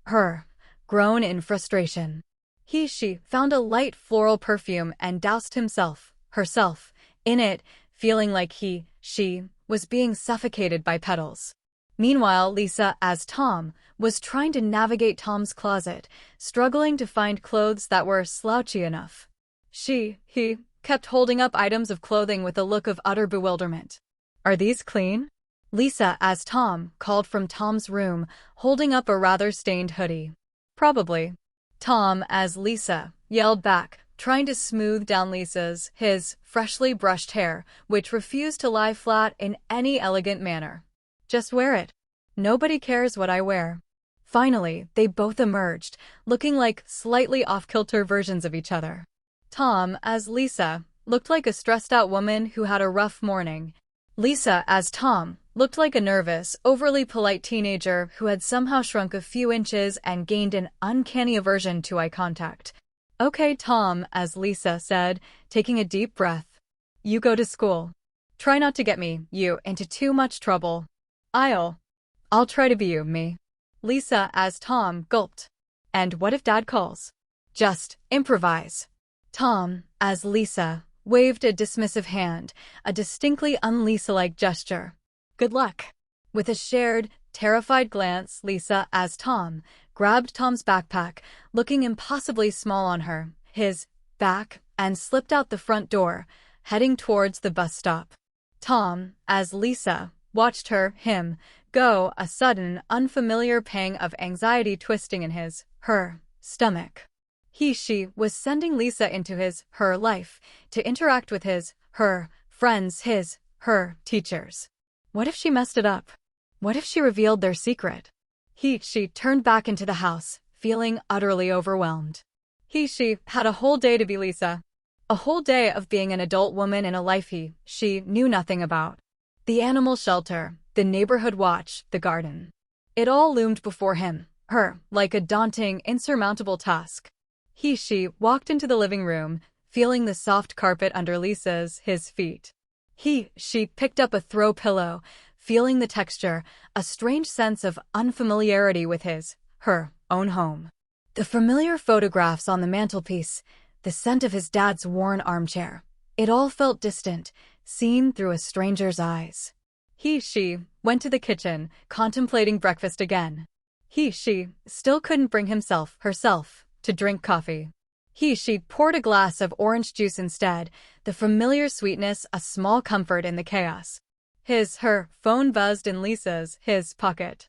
her, groan in frustration. She found a light floral perfume and doused herself, in it, feeling like she was being suffocated by petals. Meanwhile, Lisa, as Tom, was trying to navigate Tom's closet, struggling to find clothes that were slouchy enough. He kept holding up items of clothing with a look of utter bewilderment. Are these clean? Lisa, as Tom, called from Tom's room, holding up a rather stained hoodie. Probably. Tom, as Lisa, yelled back, trying to smooth down his freshly brushed hair, which refused to lie flat in any elegant manner. Just wear it. Nobody cares what I wear. Finally, they both emerged, looking like slightly off-kilter versions of each other. Tom, as Lisa, looked like a stressed-out woman who had a rough morning. Lisa, as Tom, looked like a nervous, overly polite teenager who had somehow shrunk a few inches and gained an uncanny aversion to eye contact. Okay, Tom, as Lisa said, taking a deep breath. You go to school. Try not to get you into too much trouble. I'll try to be me. Lisa, as Tom, gulped. And what if Dad calls? Just improvise. Tom, as Lisa, waved a dismissive hand, a distinctly un-Lisa-like gesture. Good luck. With a shared, terrified glance, Lisa, as Tom, grabbed Tom's backpack, looking impossibly small on his back, and slipped out the front door, heading towards the bus stop. Tom, as Lisa, watched him, go, a sudden, unfamiliar pang of anxiety twisting in her stomach. She was sending Lisa into her life, to interact with her friends, her teachers. What if she messed it up? What if she revealed their secret? She turned back into the house, feeling utterly overwhelmed. She had a whole day to be Lisa. A whole day of being an adult woman in a life she knew nothing about. The animal shelter, the neighborhood watch, the garden. It all loomed before her, like a daunting, insurmountable task. She walked into the living room, feeling the soft carpet under his feet. She picked up a throw pillow, feeling the texture, a strange sense of unfamiliarity with her own home. The familiar photographs on the mantelpiece, the scent of his dad's worn armchair. It all felt distant, seen through a stranger's eyes. She went to the kitchen, contemplating breakfast again. She still couldn't bring herself, to drink coffee. She poured a glass of orange juice instead, the familiar sweetness a small comfort in the chaos. Her phone buzzed in his pocket.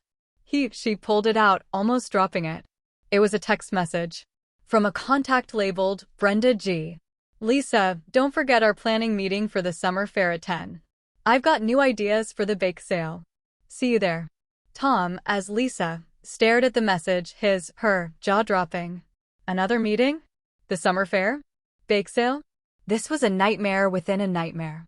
She pulled it out, almost dropping it. It was a text message. From a contact labeled Brenda G. Lisa, don't forget our planning meeting for the summer fair at 10. I've got new ideas for the bake sale. See you there. Tom, as Lisa, stared at the message, her jaw dropping. Another meeting? The summer fair? Bake sale? This was a nightmare within a nightmare.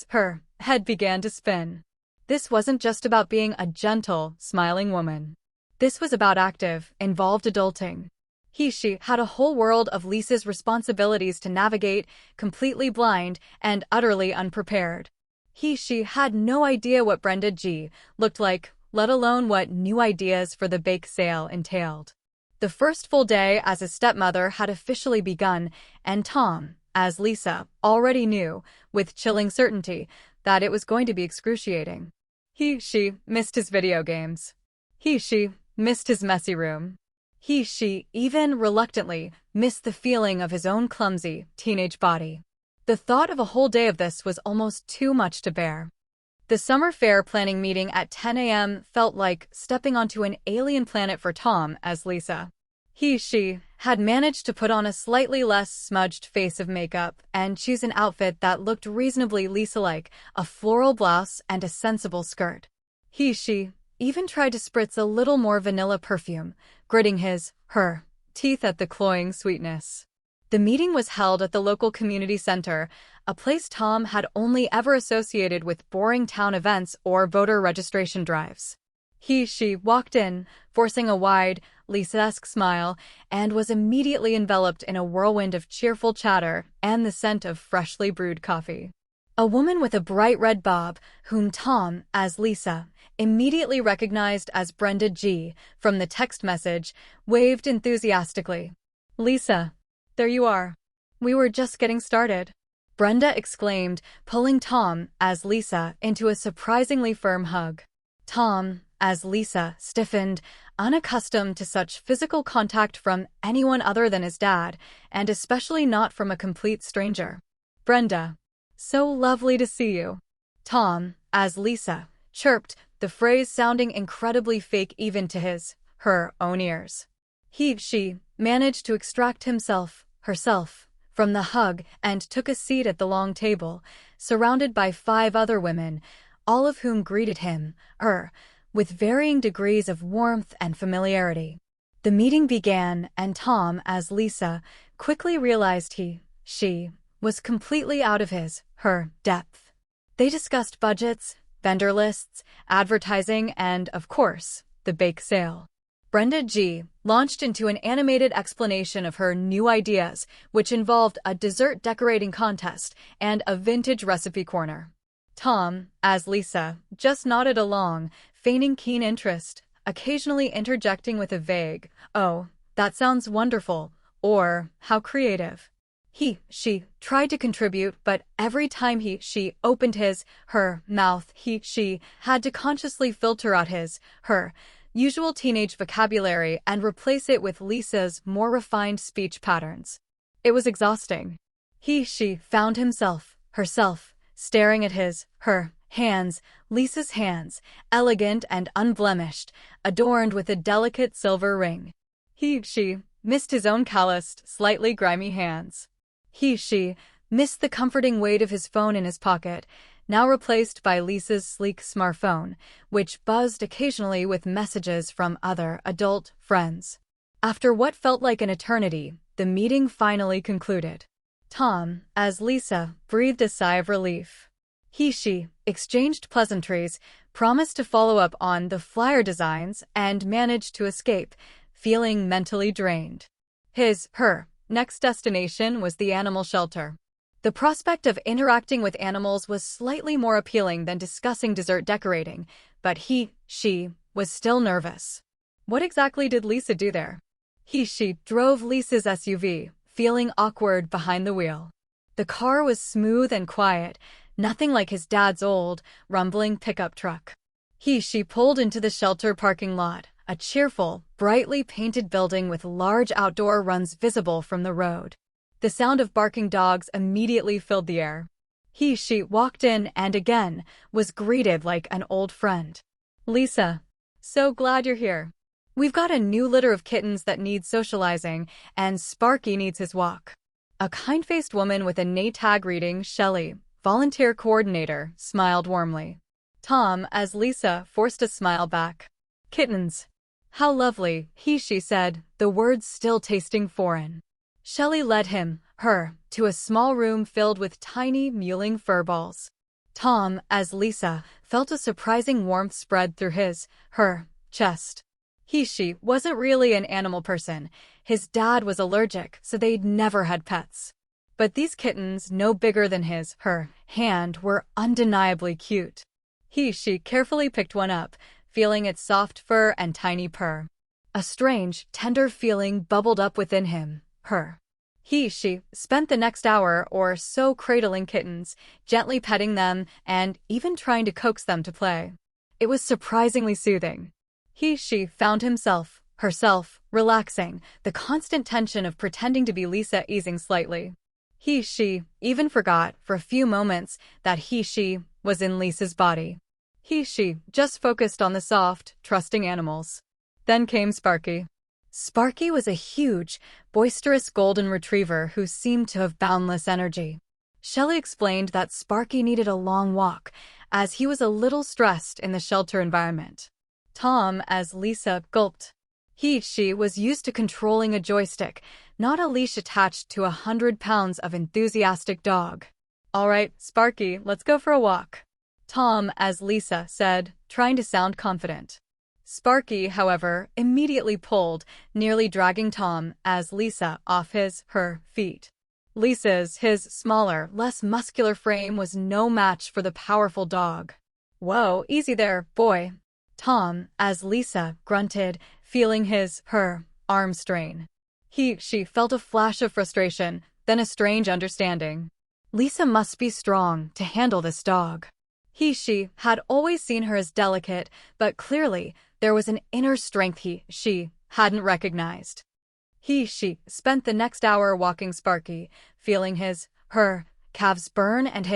Her head began to spin. This wasn't just about being a gentle, smiling woman. This was about active, involved adulting. She had a whole world of Lisa's responsibilities to navigate, completely blind and utterly unprepared. She had no idea what Brenda G. looked like, let alone what new ideas for the bake sale entailed. The first full day as a stepmother had officially begun, and Tom, as Lisa, already knew, with chilling certainty, that it was going to be excruciating. She missed his video games. She missed his messy room. She even reluctantly missed the feeling of his own clumsy, teenage body. The thought of a whole day of this was almost too much to bear. The summer fair planning meeting at 10 a.m. felt like stepping onto an alien planet for Tom as Lisa. She had managed to put on a slightly less smudged face of makeup and choose an outfit that looked reasonably Lisa-like, a floral blouse and a sensible skirt. She even tried to spritz a little more vanilla perfume, gritting her teeth at the cloying sweetness. The meeting was held at the local community center, a place Tom had only ever associated with boring town events or voter registration drives. She walked in, forcing a wide, Lisa-esque smile, and was immediately enveloped in a whirlwind of cheerful chatter and the scent of freshly brewed coffee. A woman with a bright red bob, whom Tom, as Lisa, immediately recognized as Brenda G. from the text message, waved enthusiastically. Lisa, there you are. We were just getting started. Brenda exclaimed, pulling Tom, as Lisa, into a surprisingly firm hug. Tom, as Lisa, stiffened, unaccustomed to such physical contact from anyone other than his dad, and especially not from a complete stranger. Brenda, so lovely to see you. Tom, as Lisa, chirped, the phrase sounding incredibly fake even to her own ears. She managed to extract herself, from the hug and took a seat at the long table, surrounded by 5 other women, all of whom greeted her, with varying degrees of warmth and familiarity. The meeting began, and Tom, as Lisa, quickly realized she was completely out of her depth. They discussed budgets, vendor lists, advertising, and, of course, the bake sale. Brenda G. launched into an animated explanation of her new ideas, which involved a dessert decorating contest and a vintage recipe corner. Tom, as Lisa, just nodded along, feigning keen interest, occasionally interjecting with a vague, "Oh, that sounds wonderful," Or, how creative. She tried to contribute, but every time she opened her mouth, she had to consciously filter out her usual teenage vocabulary and replace it with Lisa's more refined speech patterns. It was exhausting. She found herself, staring at her hands, Lisa's hands, elegant and unblemished, adorned with a delicate silver ring. She missed his own calloused, slightly grimy hands. She missed the comforting weight of his phone in his pocket, now replaced by Lisa's sleek smartphone, which buzzed occasionally with messages from other adult friends. After what felt like an eternity, the meeting finally concluded. Tom, as Lisa, breathed a sigh of relief. She exchanged pleasantries, promised to follow up on the flyer designs, and managed to escape, feeling mentally drained. Her next destination was the animal shelter. The prospect of interacting with animals was slightly more appealing than discussing dessert decorating, but she was still nervous. What exactly did Lisa do there? She drove Lisa's SUV, feeling awkward behind the wheel. The car was smooth and quiet, nothing like his dad's old, rumbling pickup truck. She pulled into the shelter parking lot, a cheerful, brightly painted building with large outdoor runs visible from the road. The sound of barking dogs immediately filled the air. She walked in and again was greeted like an old friend. Lisa, so glad you're here. We've got a new litter of kittens that need socializing, and Sparky needs his walk. A kind-faced woman with a name tag reading Shelley, volunteer coordinator, smiled warmly. Tom, as Lisa, forced a smile back. Kittens. How lovely, she said, the words still tasting foreign. Shelley led her, to a small room filled with tiny, mewling furballs. Tom, as Lisa, felt a surprising warmth spread through her chest. She wasn't really an animal person. His dad was allergic, so they'd never had pets. But these kittens, no bigger than her hand, were undeniably cute. She carefully picked one up, feeling its soft fur and tiny purr. A strange, tender feeling bubbled up within him. She spent the next hour or so cradling kittens, gently petting them, and even trying to coax them to play. It was surprisingly soothing. She found herself, relaxing, the constant tension of pretending to be Lisa easing slightly. She even forgot, for a few moments, that she was in Lisa's body. She just focused on the soft, trusting animals. Then came Sparky. Sparky was a huge, boisterous golden retriever who seemed to have boundless energy. Shelley explained that Sparky needed a long walk, as he was a little stressed in the shelter environment. Tom, as Lisa, gulped. She was used to controlling a joystick, not a leash attached to 100 pounds of enthusiastic dog. All right, Sparky, let's go for a walk. Tom, as Lisa, said, trying to sound confident. Sparky, however, immediately pulled, nearly dragging Tom, as Lisa, off her feet. His smaller, less muscular frame was no match for the powerful dog. Whoa, easy there, boy. Tom, as Lisa, grunted, feeling her arm strain. She felt a flash of frustration, then a strange understanding. Lisa must be strong to handle this dog. She had always seen her as delicate, but clearly there was an inner strength she hadn't recognized. She spent the next hour walking Sparky, feeling her calves burn and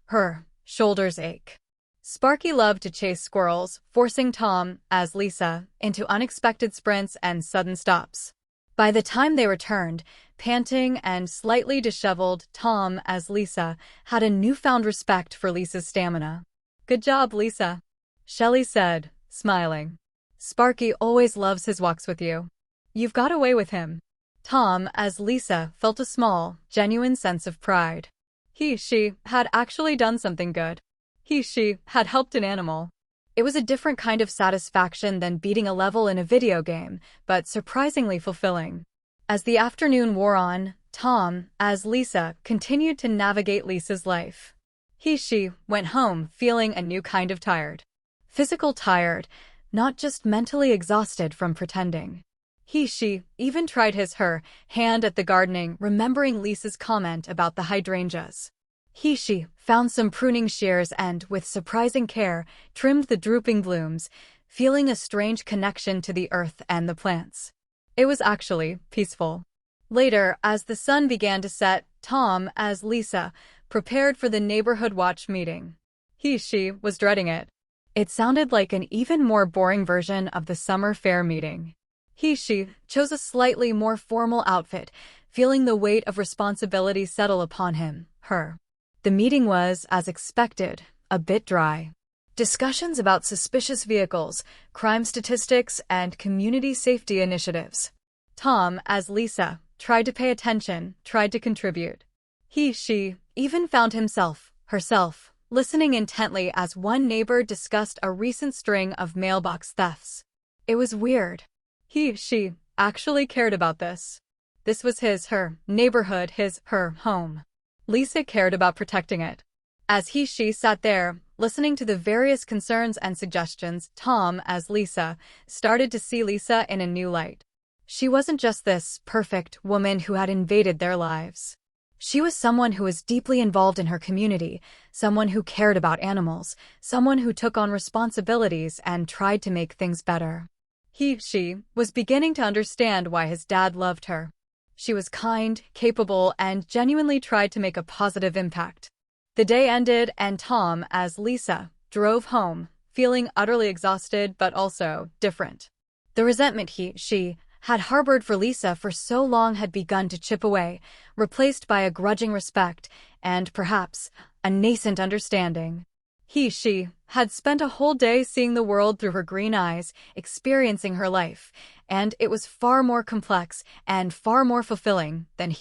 her shoulders ache. Sparky loved to chase squirrels, forcing Tom, as Lisa, into unexpected sprints and sudden stops. By the time they returned, panting and slightly disheveled, Tom, as Lisa, had a newfound respect for Lisa's stamina. Good job, Lisa, Shelley said, smiling. Sparky always loves his walks with you. You've got away with him. Tom, as Lisa, felt a small, genuine sense of pride. She had actually done something good. She had helped an animal. It was a different kind of satisfaction than beating a level in a video game, but surprisingly fulfilling. As the afternoon wore on, Tom, as Lisa, continued to navigate Lisa's life. She went home feeling a new kind of tired. Physical tired, not just mentally exhausted from pretending. She even tried her hand at the gardening, remembering Lisa's comment about the hydrangeas. She found some pruning shears and, with surprising care, trimmed the drooping blooms, feeling a strange connection to the earth and the plants. It was actually peaceful. Later, as the sun began to set, Tom, as Lisa, prepared for the neighborhood watch meeting. She was dreading it. It sounded like an even more boring version of the summer fair meeting. She chose a slightly more formal outfit, feeling the weight of responsibility settle upon him, her. The meeting was, as expected, a bit dry. Discussions about suspicious vehicles, crime statistics, and community safety initiatives. Tom, as Lisa, tried to pay attention, tried to contribute. She even found herself, listening intently as one neighbor discussed a recent string of mailbox thefts. It was weird. She actually cared about this. This was her neighborhood, her home. Lisa cared about protecting it. As she sat there, listening to the various concerns and suggestions, Tom, as Lisa, started to see Lisa in a new light. She wasn't just this perfect woman who had invaded their lives. She was someone who was deeply involved in her community, someone who cared about animals, someone who took on responsibilities and tried to make things better. She was beginning to understand why his dad loved her. She was kind, capable, and genuinely tried to make a positive impact. The day ended and Tom, as Lisa, drove home, feeling utterly exhausted but also different. The resentment she had harbored for Lisa for so long had begun to chip away, replaced by a grudging respect and, perhaps, a nascent understanding. She had spent a whole day seeing the world through her green eyes, experiencing her life, and it was far more complex and far more fulfilling than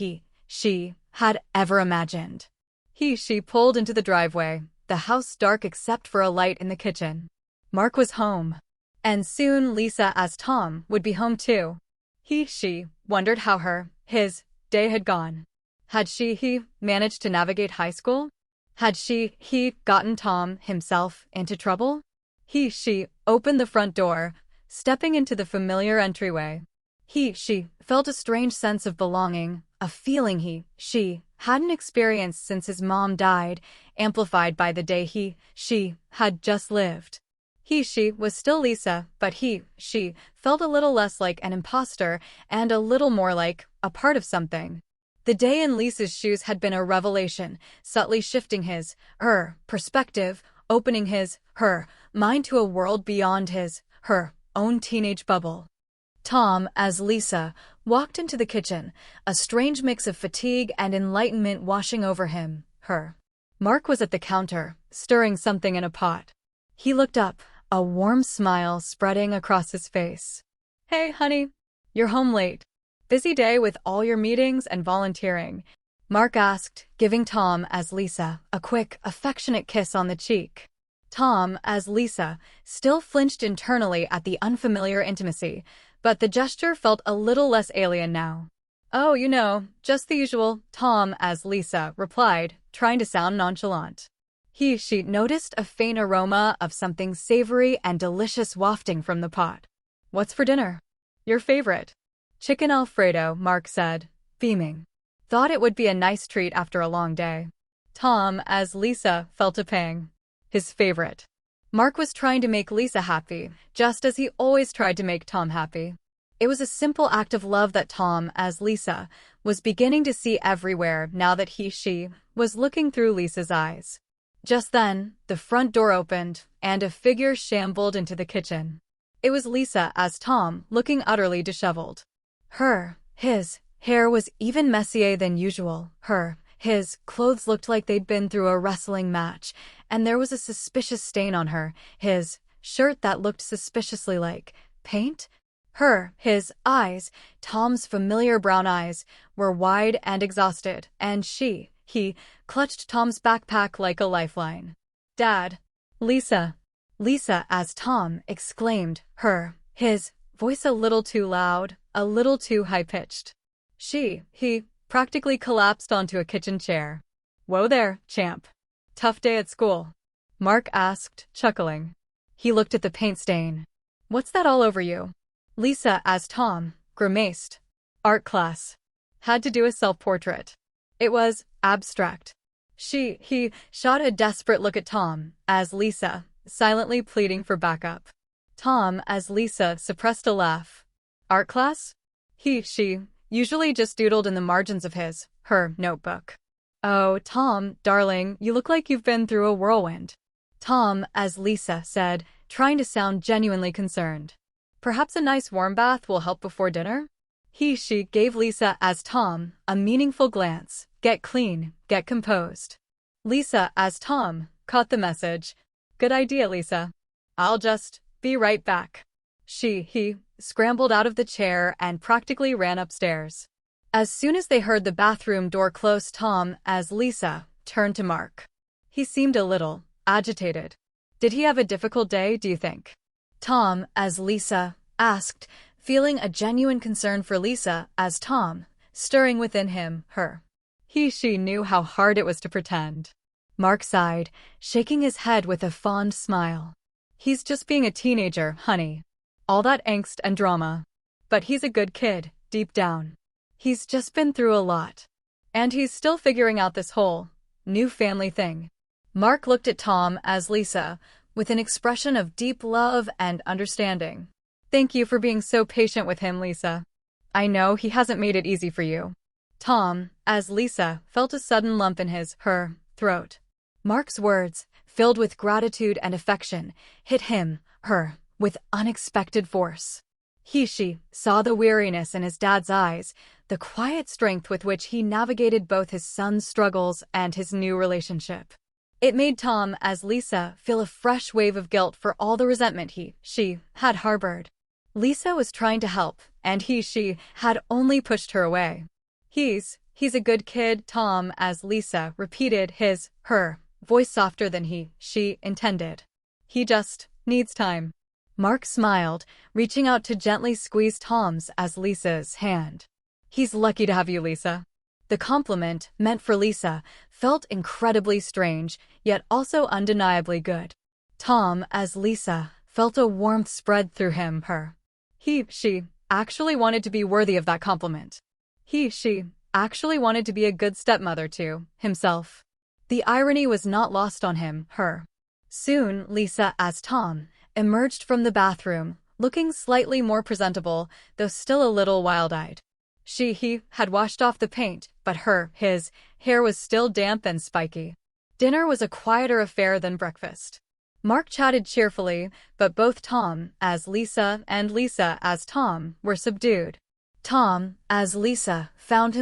she had ever imagined. She pulled into the driveway, the house dark except for a light in the kitchen. Mark was home. And soon Lisa, as Tom, would be home too. She wondered how his day had gone. Had he managed to navigate high school? Had he gotten Tom himself into trouble? She opened the front door, stepping into the familiar entryway. She felt a strange sense of belonging, a feeling she hadn't experienced since his mom died, amplified by the day she had just lived. She was still Lisa, but she felt a little less like an imposter and a little more like a part of something. The day in Lisa's shoes had been a revelation, subtly shifting her perspective, opening her mind to a world beyond her own teenage bubble. Tom, as Lisa, walked into the kitchen, a strange mix of fatigue and enlightenment washing over him, her. Mark was at the counter, stirring something in a pot. He looked up, a warm smile spreading across his face. "Hey, honey. You're home late. Busy day with all your meetings and volunteering?" Mark asked, giving Tom, as Lisa, a quick, affectionate kiss on the cheek. Tom, as Lisa, still flinched internally at the unfamiliar intimacy, but the gesture felt a little less alien now. "Oh, just the usual," Tom, as Lisa, replied, trying to sound nonchalant. She noticed a faint aroma of something savory and delicious wafting from the pot. "What's for dinner?" "Your favorite." "Chicken Alfredo," Mark said, beaming. Thought it would be a nice treat after a long day. Tom, as Lisa, felt a pang. His favorite. Mark was trying to make Lisa happy, just as he always tried to make Tom happy. It was a simple act of love that Tom, as Lisa, was beginning to see everywhere now that she was looking through Lisa's eyes. Just then, the front door opened, and a figure shambled into the kitchen. It was Lisa, as Tom, looking utterly disheveled. His hair was even messier than usual. His clothes looked like they'd been through a wrestling match, and there was a suspicious stain on his shirt that looked suspiciously like paint. His eyes, Tom's familiar brown eyes, were wide and exhausted, and he clutched Tom's backpack like a lifeline. "Dad." "Lisa." "Lisa," as Tom exclaimed, his voice a little too loud, a little too high-pitched. He practically collapsed onto a kitchen chair. "Whoa there, champ. Tough day at school?" Mark asked, chuckling. He looked at the paint stain. "What's that all over you?" Lisa, as Tom, grimaced. Art class. Had to do a self-portrait. It was abstract. He shot a desperate look at Tom, as Lisa, silently pleading for backup. Tom, as Lisa, suppressed a laugh. Art class? She usually just doodled in the margins of her notebook. Oh, Tom, darling, you look like you've been through a whirlwind. Tom, as Lisa said, trying to sound genuinely concerned. Perhaps a nice warm bath will help before dinner? She gave Lisa, as Tom, a meaningful glance. Get clean, get composed. Lisa, as Tom, caught the message. Good idea, Lisa. I'll just be right back. He scrambled out of the chair and practically ran upstairs. As soon as they heard the bathroom door close, Tom, as Lisa, turned to Mark. He seemed a little agitated. Did he have a difficult day, do you think? Tom, as Lisa, asked, feeling a genuine concern for Lisa, as Tom, stirring within him, she knew how hard it was to pretend. Mark sighed, shaking his head with a fond smile. He's just being a teenager, honey. All that angst and drama. But he's a good kid, deep down. He's just been through a lot. And he's still figuring out this whole new family thing. Mark looked at Tom, as Lisa, with an expression of deep love and understanding. Thank you for being so patient with him, Lisa. I know he hasn't made it easy for you. Tom, as Lisa, felt a sudden lump in her throat. Mark's words, filled with gratitude and affection, hit her, with unexpected force. She saw the weariness in his dad's eyes, the quiet strength with which he navigated both his son's struggles and his new relationship. It made Tom, as Lisa, feel a fresh wave of guilt for all the resentment she had harbored. Lisa was trying to help, and she had only pushed her away. He's a good kid, Tom, as Lisa repeated her voice softer than she intended. He just needs time. Mark smiled, reaching out to gently squeeze Tom's, as Lisa's, hand. He's lucky to have you, Lisa. The compliment, meant for Lisa, felt incredibly strange, yet also undeniably good. Tom, as Lisa, felt a warmth spread through her. She actually wanted to be worthy of that compliment. She actually wanted to be a good stepmother to himself. The irony was not lost on her. Soon, Lisa, as Tom, emerged from the bathroom, looking slightly more presentable, though still a little wild-eyed. He had washed off the paint, but his hair was still damp and spiky. Dinner was a quieter affair than breakfast. Mark chatted cheerfully, but both Tom, as Lisa, and Lisa, as Tom, were subdued. Tom, as Lisa, found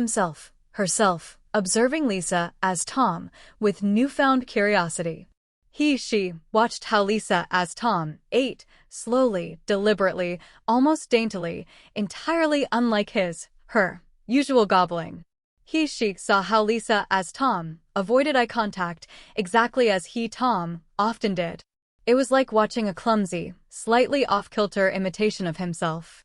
herself, observing Lisa, as Tom, with newfound curiosity. She watched how Lisa, as Tom, ate, slowly, deliberately, almost daintily, entirely unlike her usual gobbling. She saw how Lisa, as Tom, avoided eye contact, exactly as Tom, often did. It was like watching a clumsy, slightly off-kilter imitation of himself.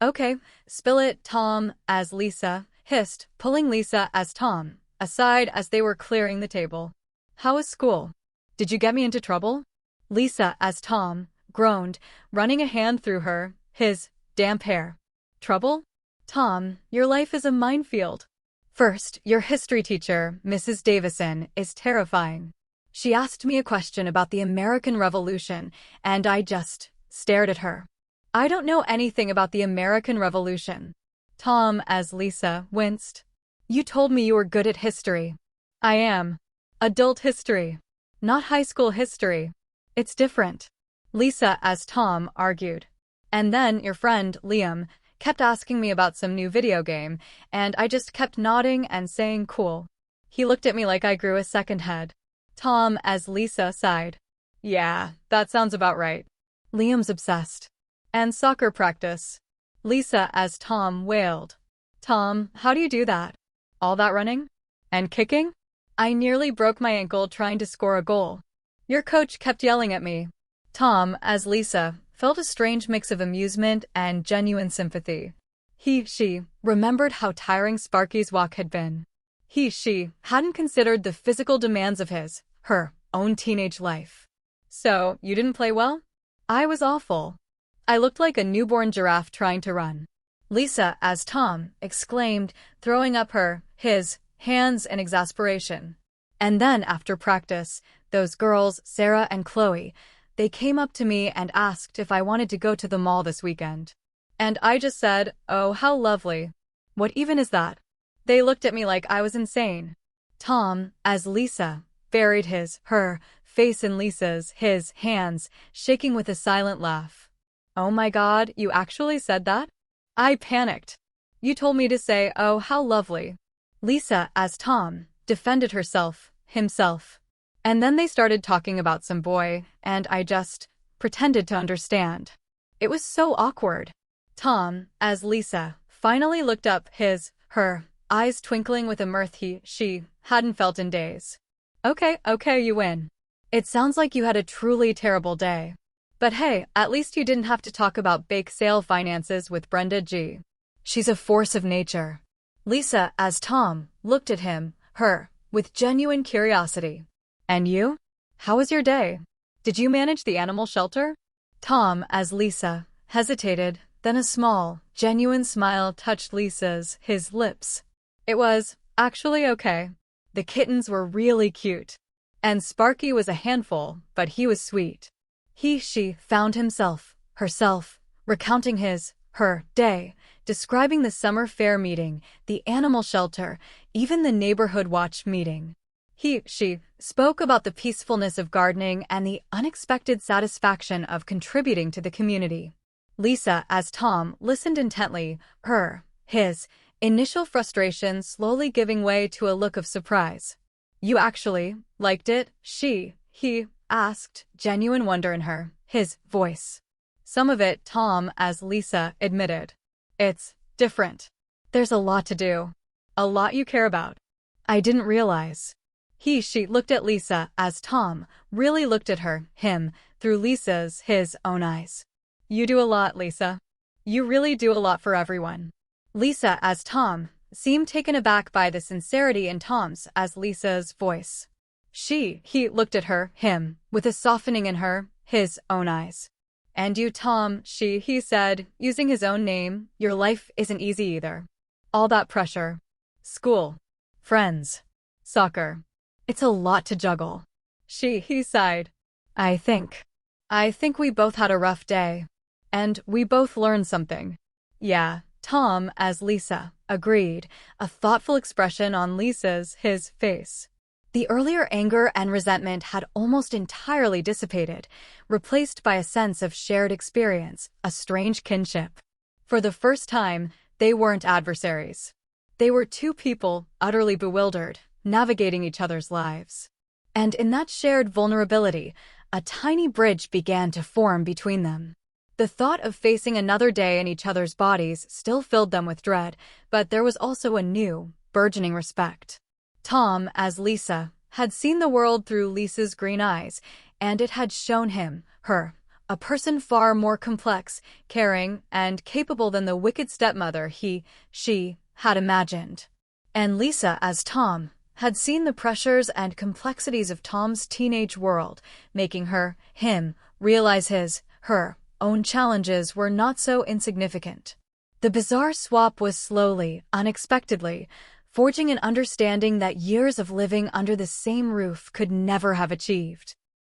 Okay, spill it, Tom, as Lisa, hissed, pulling Lisa, as Tom, aside as they were clearing the table. How was school? Did you get me into trouble? Lisa, as Tom, groaned, running a hand through his damp hair. Trouble? Tom, your life is a minefield. First, your history teacher, Mrs. Davison, is terrifying. She asked me a question about the American Revolution, and I just stared at her. I don't know anything about the American Revolution. Tom, as Lisa, winced. You told me you were good at history. I am. Adult history. Not high school history. It's different. Lisa, as Tom, argued. And then your friend, Liam, kept asking me about some new video game, and I just kept nodding and saying cool. He looked at me like I grew a second head. Tom, as Lisa, sighed. Yeah, that sounds about right. Liam's obsessed. And soccer practice. Lisa, as Tom, wailed. Tom, how do you do that? All that running? And kicking? I nearly broke my ankle trying to score a goal. Your coach kept yelling at me. Tom, as Lisa, felt a strange mix of amusement and genuine sympathy. She remembered how tiring Sparky's walk had been. She hadn't considered the physical demands of her own teenage life. So, you didn't play well? I was awful. I looked like a newborn giraffe trying to run. Lisa, as Tom, exclaimed, throwing up his hands in exasperation. And then, after practice, those girls, Sarah and Chloe, they came up to me and asked if I wanted to go to the mall this weekend. And I just said, oh, how lovely. What even is that? They looked at me like I was insane. Tom, as Lisa, buried her face in his hands, shaking with a silent laugh. Oh my God, you actually said that? I panicked. You told me to say, oh, how lovely. Lisa, as Tom, defended himself. And then they started talking about some boy, and I just pretended to understand. It was so awkward. Tom, as Lisa, finally looked up her eyes twinkling with a mirth she hadn't felt in days. Okay, you win. It sounds like you had a truly terrible day. But hey, at least you didn't have to talk about bake sale finances with Brenda G. She's a force of nature. Lisa, as Tom, looked at her, with genuine curiosity. And you? How was your day? Did you manage the animal shelter? Tom, as Lisa, hesitated, then a small, genuine smile touched his lips. It was, actually okay. The kittens were really cute. And Sparky was a handful, but he was sweet. She found herself, recounting her day, describing the summer fair meeting, the animal shelter, even the neighborhood watch meeting. She spoke about the peacefulness of gardening and the unexpected satisfaction of contributing to the community. Lisa, as Tom, listened intently, his initial frustration slowly giving way to a look of surprise. You actually liked it? He asked, genuine wonder in his voice. Some of it, Tom, as Lisa, admitted. It's different. There's a lot to do. A lot you care about. I didn't realize. She looked at Lisa, as Tom really looked at him, through his own eyes. You do a lot, Lisa. You really do a lot for everyone. Lisa, as Tom, seemed taken aback by the sincerity in Tom's, as Lisa's voice. He looked at him, with a softening in his own eyes. And you, Tom, he said, using his own name, your life isn't easy either. All that pressure. School. Friends. Soccer. It's a lot to juggle. He sighed. I think we both had a rough day. And we both learned something. Yeah, Tom, as Lisa, agreed, a thoughtful expression on his face. The earlier anger and resentment had almost entirely dissipated, replaced by a sense of shared experience, a strange kinship. For the first time, they weren't adversaries. They were two people, utterly bewildered, navigating each other's lives. And in that shared vulnerability, a tiny bridge began to form between them. The thought of facing another day in each other's bodies still filled them with dread, but there was also a new, burgeoning respect. Tom, as Lisa, had seen the world through Lisa's green eyes, and it had shown her, a person far more complex, caring, and capable than the wicked stepmother she had imagined. And Lisa, as Tom, had seen the pressures and complexities of Tom's teenage world, making him realize her own challenges were not so insignificant. The bizarre swap was slowly, unexpectedly, forging an understanding that years of living under the same roof could never have achieved.